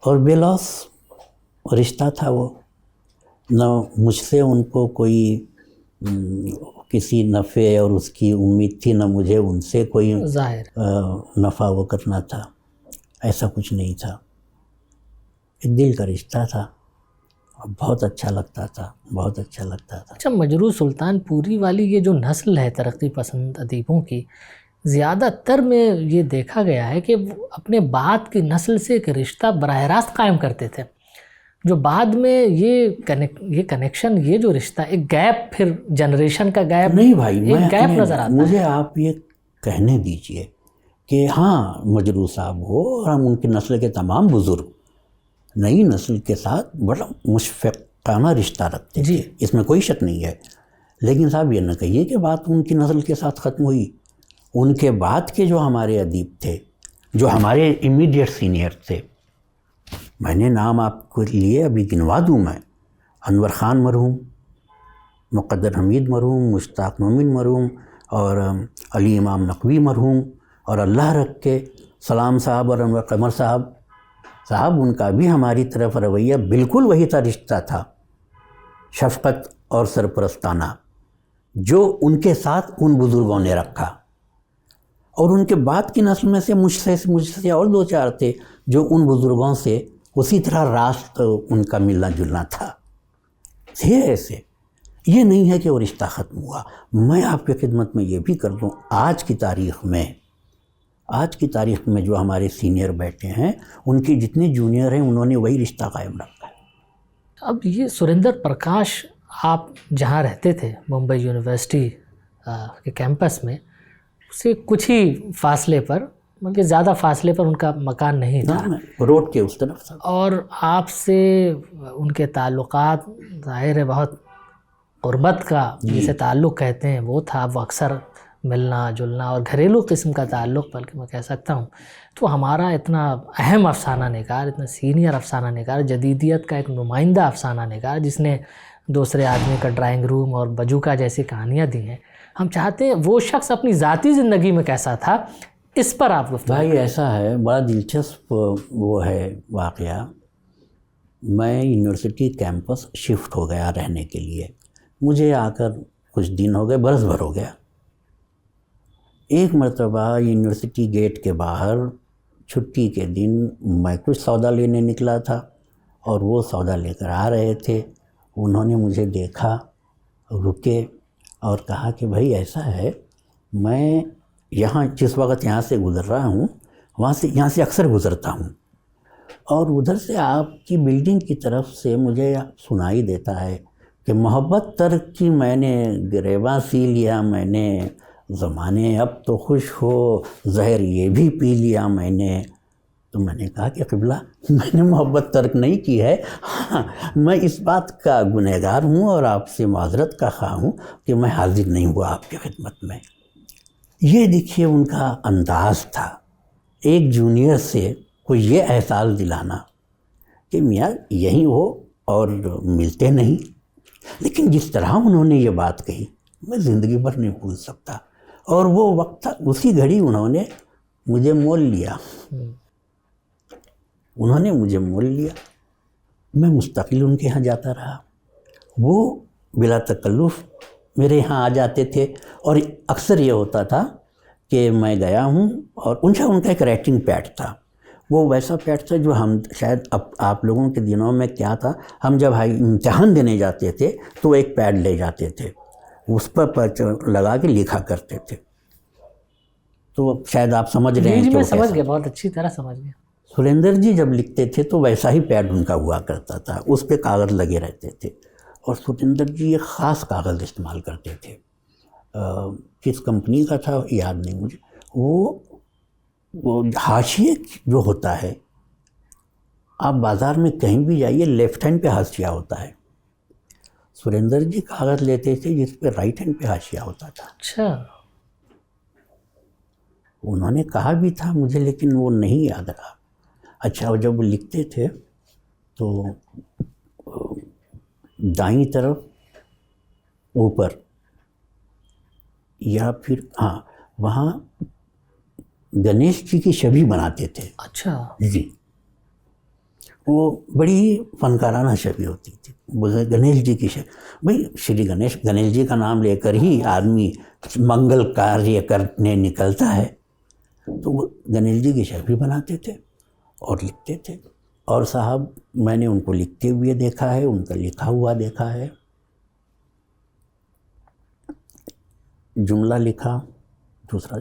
اور بے لوث رشتہ تھا وہ. نہ مجھ سے ان کو کوئی کسی نفع اور اس کی امید تھی، نہ مجھے ان سے کوئی ظاہر نفع وہ کرنا تھا. ایسا کچھ نہیں تھا. ایک دل کا رشتہ تھا اور بہت اچھا لگتا تھا، بہت اچھا لگتا تھا. اچھا، مجروح سلطان پوری والی یہ جو نسل ہے ترقی پسند ادیبوں کی، زیادہ تر میں یہ دیکھا گیا ہے کہ وہ اپنے بعد کی نسل سے ایک رشتہ براہ راست قائم کرتے تھے، جو بعد میں یہ کنیکشن، یہ جو رشتہ، ایک گیپ، پھر جنریشن کا گیپ، نہیں بھائی، ایک گیپ نظر آتا ہے. مجھے آپ یہ کہنے دیجئے کہ ہاں مجروح صاحب ہو اور ہم ان کی نسل کے تمام بزرگ نئی نسل کے ساتھ بڑا مشفقانہ رشتہ رکھتے تھے، اس میں کوئی شک نہیں ہے. لیکن صاحب یہ نہ کہیے کہ بات ان کی نسل کے ساتھ ختم ہوئی. ان کے بعد کے جو ہمارے ادیب تھے، جو ہمارے امیڈیٹ سینئر تھے، میں نے نام آپ کو لیے ابھی گنوا دوں میں: انور خان مرحوم، مقدر حمید مرحوم، مشتاق مومن مرحوم، اور علی امام نقوی مرحوم، اور اللہ رکھ کے سلام صاحب اور انور قمر صاحب. ان کا بھی ہماری طرف رویہ بالکل وہی تھا، رشتہ تھا شفقت اور سرپرستانہ، جو ان کے ساتھ ان بزرگوں نے رکھا. اور ان کے بعد کی نسل میں سے مجھ سے اور دو چار تھے جو ان بزرگوں سے اسی طرح راست ان کا ملنا جلنا تھا. تھے ایسے. یہ نہیں ہے کہ وہ رشتہ ختم ہوا. میں آپ کی خدمت میں یہ بھی کر دوں، آج کی تاریخ میں جو ہمارے سینئر بیٹھے ہیں، ان کے جتنے جونیئر ہیں، انہوں نے وہی رشتہ قائم رکھا ہے. اب یہ سریندر پرکاش، آپ جہاں رہتے تھے ممبئی یونیورسٹی کے کیمپس میں، اس سے کچھ ہی فاصلے پر، بلکہ زیادہ فاصلے پر ان کا مکان نہیں تھا، روڈ کے اس طرف تھا. اور آپ سے ان کے تعلقات ظاہر ہے بہت قربت کا جسے تعلق کہتے ہیں وہ تھا. وہ اکثر ملنا جلنا اور گھریلو قسم کا تعلق، بلکہ میں کہہ سکتا ہوں. تو ہمارا اتنا اہم افسانہ نگار، اتنا سینئر افسانہ نگار، جدیدیت کا ایک نمائندہ افسانہ نگار، جس نے دوسرے آدمی کا ڈرائنگ روم اور بجوکا جیسی کہانیاں دی ہیں، ہم چاہتے ہیں وہ شخص اپنی ذاتی زندگی میں کیسا تھا، اس پر آپ گفتگو. بھائی ایسا ہے، بڑا دلچسپ وہ ہے واقعہ. میں یونیورسٹی کیمپس شفٹ ہو گیا رہنے کے لیے. مجھے آ کر کچھ دن ہو گئے، برس بھر ہو گیا. ایک مرتبہ یونیورسٹی گیٹ کے باہر چھٹی کے دن میں کچھ سودا لینے نکلا تھا، اور وہ سودا لے کر آ رہے تھے. انہوں نے مجھے دیکھا، رکے اور کہا کہ بھائی ایسا ہے، میں جس وقت یہاں سے گزر رہا ہوں، یہاں سے اکثر گزرتا ہوں، اور ادھر سے آپ کی بلڈنگ کی طرف سے مجھے سنائی دیتا ہے کہ محبت ترک کی میں نے گریباں سی لیا میں نے، زمانے اب تو خوش ہو زہر یہ بھی پی لیا میں نے. تو میں نے کہا کہ قبلہ، میں نے محبت ترک نہیں کی ہے، ہاں میں اس بات کا گنہگار ہوں اور آپ سے معذرت کا خواہ ہوں کہ میں حاضر نہیں ہوا آپ کی خدمت میں. یہ دیکھیے ان کا انداز تھا، ایک جونیئر سے کوئی یہ احساس دلانا کہ میاں یہی ہو اور ملتے نہیں. لیکن جس طرح انہوں نے یہ بات کہی، میں زندگی بھر نہیں بھول سکتا. اور وہ وقت تھا، اسی گھڑی انہوں نے مجھے مول لیا. میں مستقل ان کے ہاں جاتا رہا. وہ بلا تکلف میرے یہاں آ جاتے تھے، اور اکثر یہ ہوتا تھا کہ میں گیا ہوں، اور ان کا ایک رائٹنگ پیڈ تھا. وہ ویسا پیڈ تھا جو ہم شاید اب آپ لوگوں کے دنوں میں کیا تھا، ہم جب امتحان دینے جاتے تھے تو ایک پیڈ لے جاتے تھے، اس پر لگا کے لکھا کرتے تھے. تو شاید آپ سمجھ رہے ہیں. جی میں سمجھ گیا، بہت اچھی طرح سمجھ گیا. سریندر جی جب لکھتے تھے تو ویسا ہی پیڈ ان کا ہوا کرتا تھا، اس پہ کاغذ لگے رہتے تھے. اور سریندر جی ایک خاص کاغذ استعمال کرتے تھے، کس کمپنی کا تھا یاد نہیں مجھے. وہ حاشیے جو ہوتا ہے، آپ بازار میں کہیں بھی جائیے لیفٹ ہینڈ پہ حاشیہ ہوتا ہے. سریندر جی کاغذ لیتے تھے جس پہ رائٹ ہینڈ پہ حاشیہ ہوتا تھا. اچھا. انہوں نے کہا بھی تھا مجھے، لیکن وہ نہیں یاد رہا. اچھا، وہ جب وہ لکھتے تھے تو دائیں طرف اوپر یا پھر ہاں وہاں گنیش جی کی چھبی بناتے تھے. اچھا. جی وہ بڑی فنکارانہ چھبی ہوتی تھی. گنیش جی کی چھبی, بھائی شری گنیش جی کا نام لے کر ہی آدمی منگل کاریہ کرنے نکلتا ہے, تو وہ گنیش جی کی چھبی بناتے تھے اور لکھتے تھے. اور صاحب میں نے ان کو لکھتے ہوئے دیکھا ہے, ان کا لکھا ہوا دیکھا ہے. جملہ لکھا, دوسرا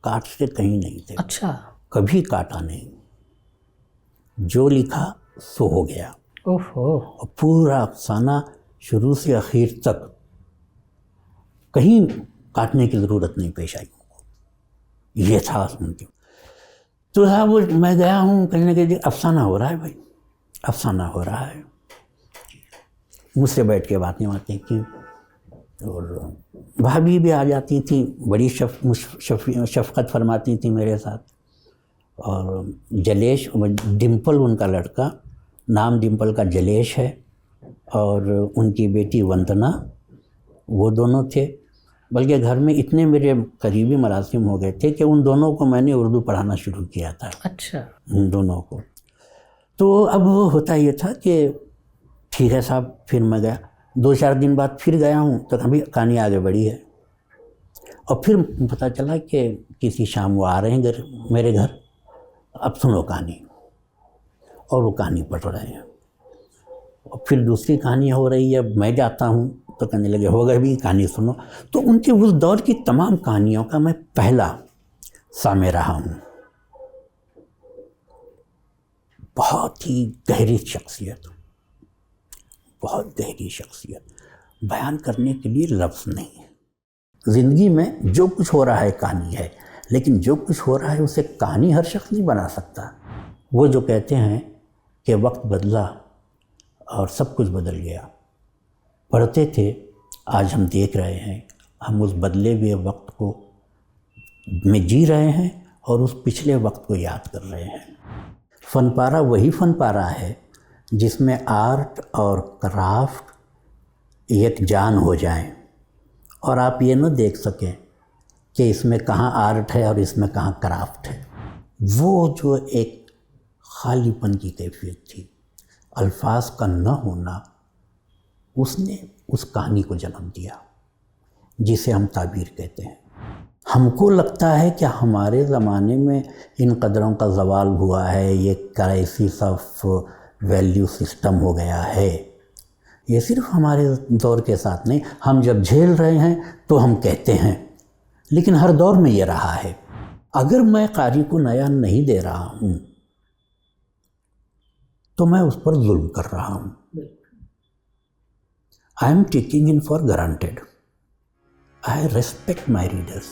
کاٹتے کہیں نہیں تھے. اچھا. کبھی کاٹا نہیں, جو لکھا سو ہو گیا. اوہو. اور پورا افسانہ شروع سے آخر تک کہیں کاٹنے کی ضرورت نہیں پیش آئی. یہ تھا ان کی. تو صاحب میں گیا ہوں کہیں نہ کہیں, افسانہ ہو رہا ہے بھائی, افسانہ ہو رہا ہے. مجھ سے بیٹھ کے باتیں کی, اور بھابھی بھی آ جاتی تھیں, بڑی شفقت فرماتی تھیں میرے ساتھ. اور جلیش, ڈمپل ان کا لڑکا, نام ڈمپل کا جلیش ہے, اور ان کی بیٹی وندنا, وہ دونوں تھے. بلکہ گھر میں اتنے میرے قریبی مراسم ہو گئے تھے کہ ان دونوں کو میں نے اردو پڑھانا شروع کیا تھا. اچھا. ان دونوں کو. تو اب ہوتا یہ تھا کہ ٹھیک ہے صاحب, پھر میں گیا. 2-4 دن بعد پھر گیا ہوں تو ابھی کہانی آگے بڑھی ہے. اور پھر پتہ چلا کہ کسی شام وہ آ رہے ہیں میرے گھر, اب سنو کہانی. اور وہ کہانی پڑھ رہے ہیں. اور پھر دوسری کہانی ہو رہی ہے, میں جاتا ہوں تو کہنے لگے ہو گئے بھی, کہانی سنو. تو ان کے اس دور کی تمام کہانیوں کا میں پہلا سامع رہا ہوں. بہت ہی گہری شخصیت, بہت گہری شخصیت, بیان کرنے کے لیے لفظ نہیں ہے. زندگی میں جو کچھ ہو رہا ہے کہانی ہے, لیکن جو کچھ ہو رہا ہے اسے کہانی ہر شخص نہیں بنا سکتا. وہ جو کہتے ہیں کہ وقت بدلا اور سب کچھ بدل گیا, پڑھتے تھے, آج ہم دیکھ رہے ہیں, ہم اس بدلے ہوئے وقت کو میں جی رہے ہیں اور اس پچھلے وقت کو یاد کر رہے ہیں. فن پارہ وہی فن پارہ ہے جس میں آرٹ اور کرافٹ ایک جان ہو جائیں, اور آپ یہ نہ دیکھ سکیں کہ اس میں کہاں آرٹ ہے اور اس میں کہاں کرافٹ ہے. وہ جو ایک خالی پن کی کیفیت تھی, الفاظ کا نہ ہونا, اس نے اس کہانی کو جنم دیا جسے ہم تعبیر کہتے ہیں. ہم کو لگتا ہے کہ ہمارے زمانے میں ان قدروں کا زوال ہوا ہے, یہ کرائسس آف ویلیو سسٹم ہو گیا ہے. یہ صرف ہمارے دور کے ساتھ نہیں, ہم جب جھیل رہے ہیں تو ہم کہتے ہیں, لیکن ہر دور میں یہ رہا ہے. اگر میں قاری کو نیا نہیں دے رہا ہوں تو میں اس پر ظلم کر رہا ہوں. I am taking in for granted. I respect my readers.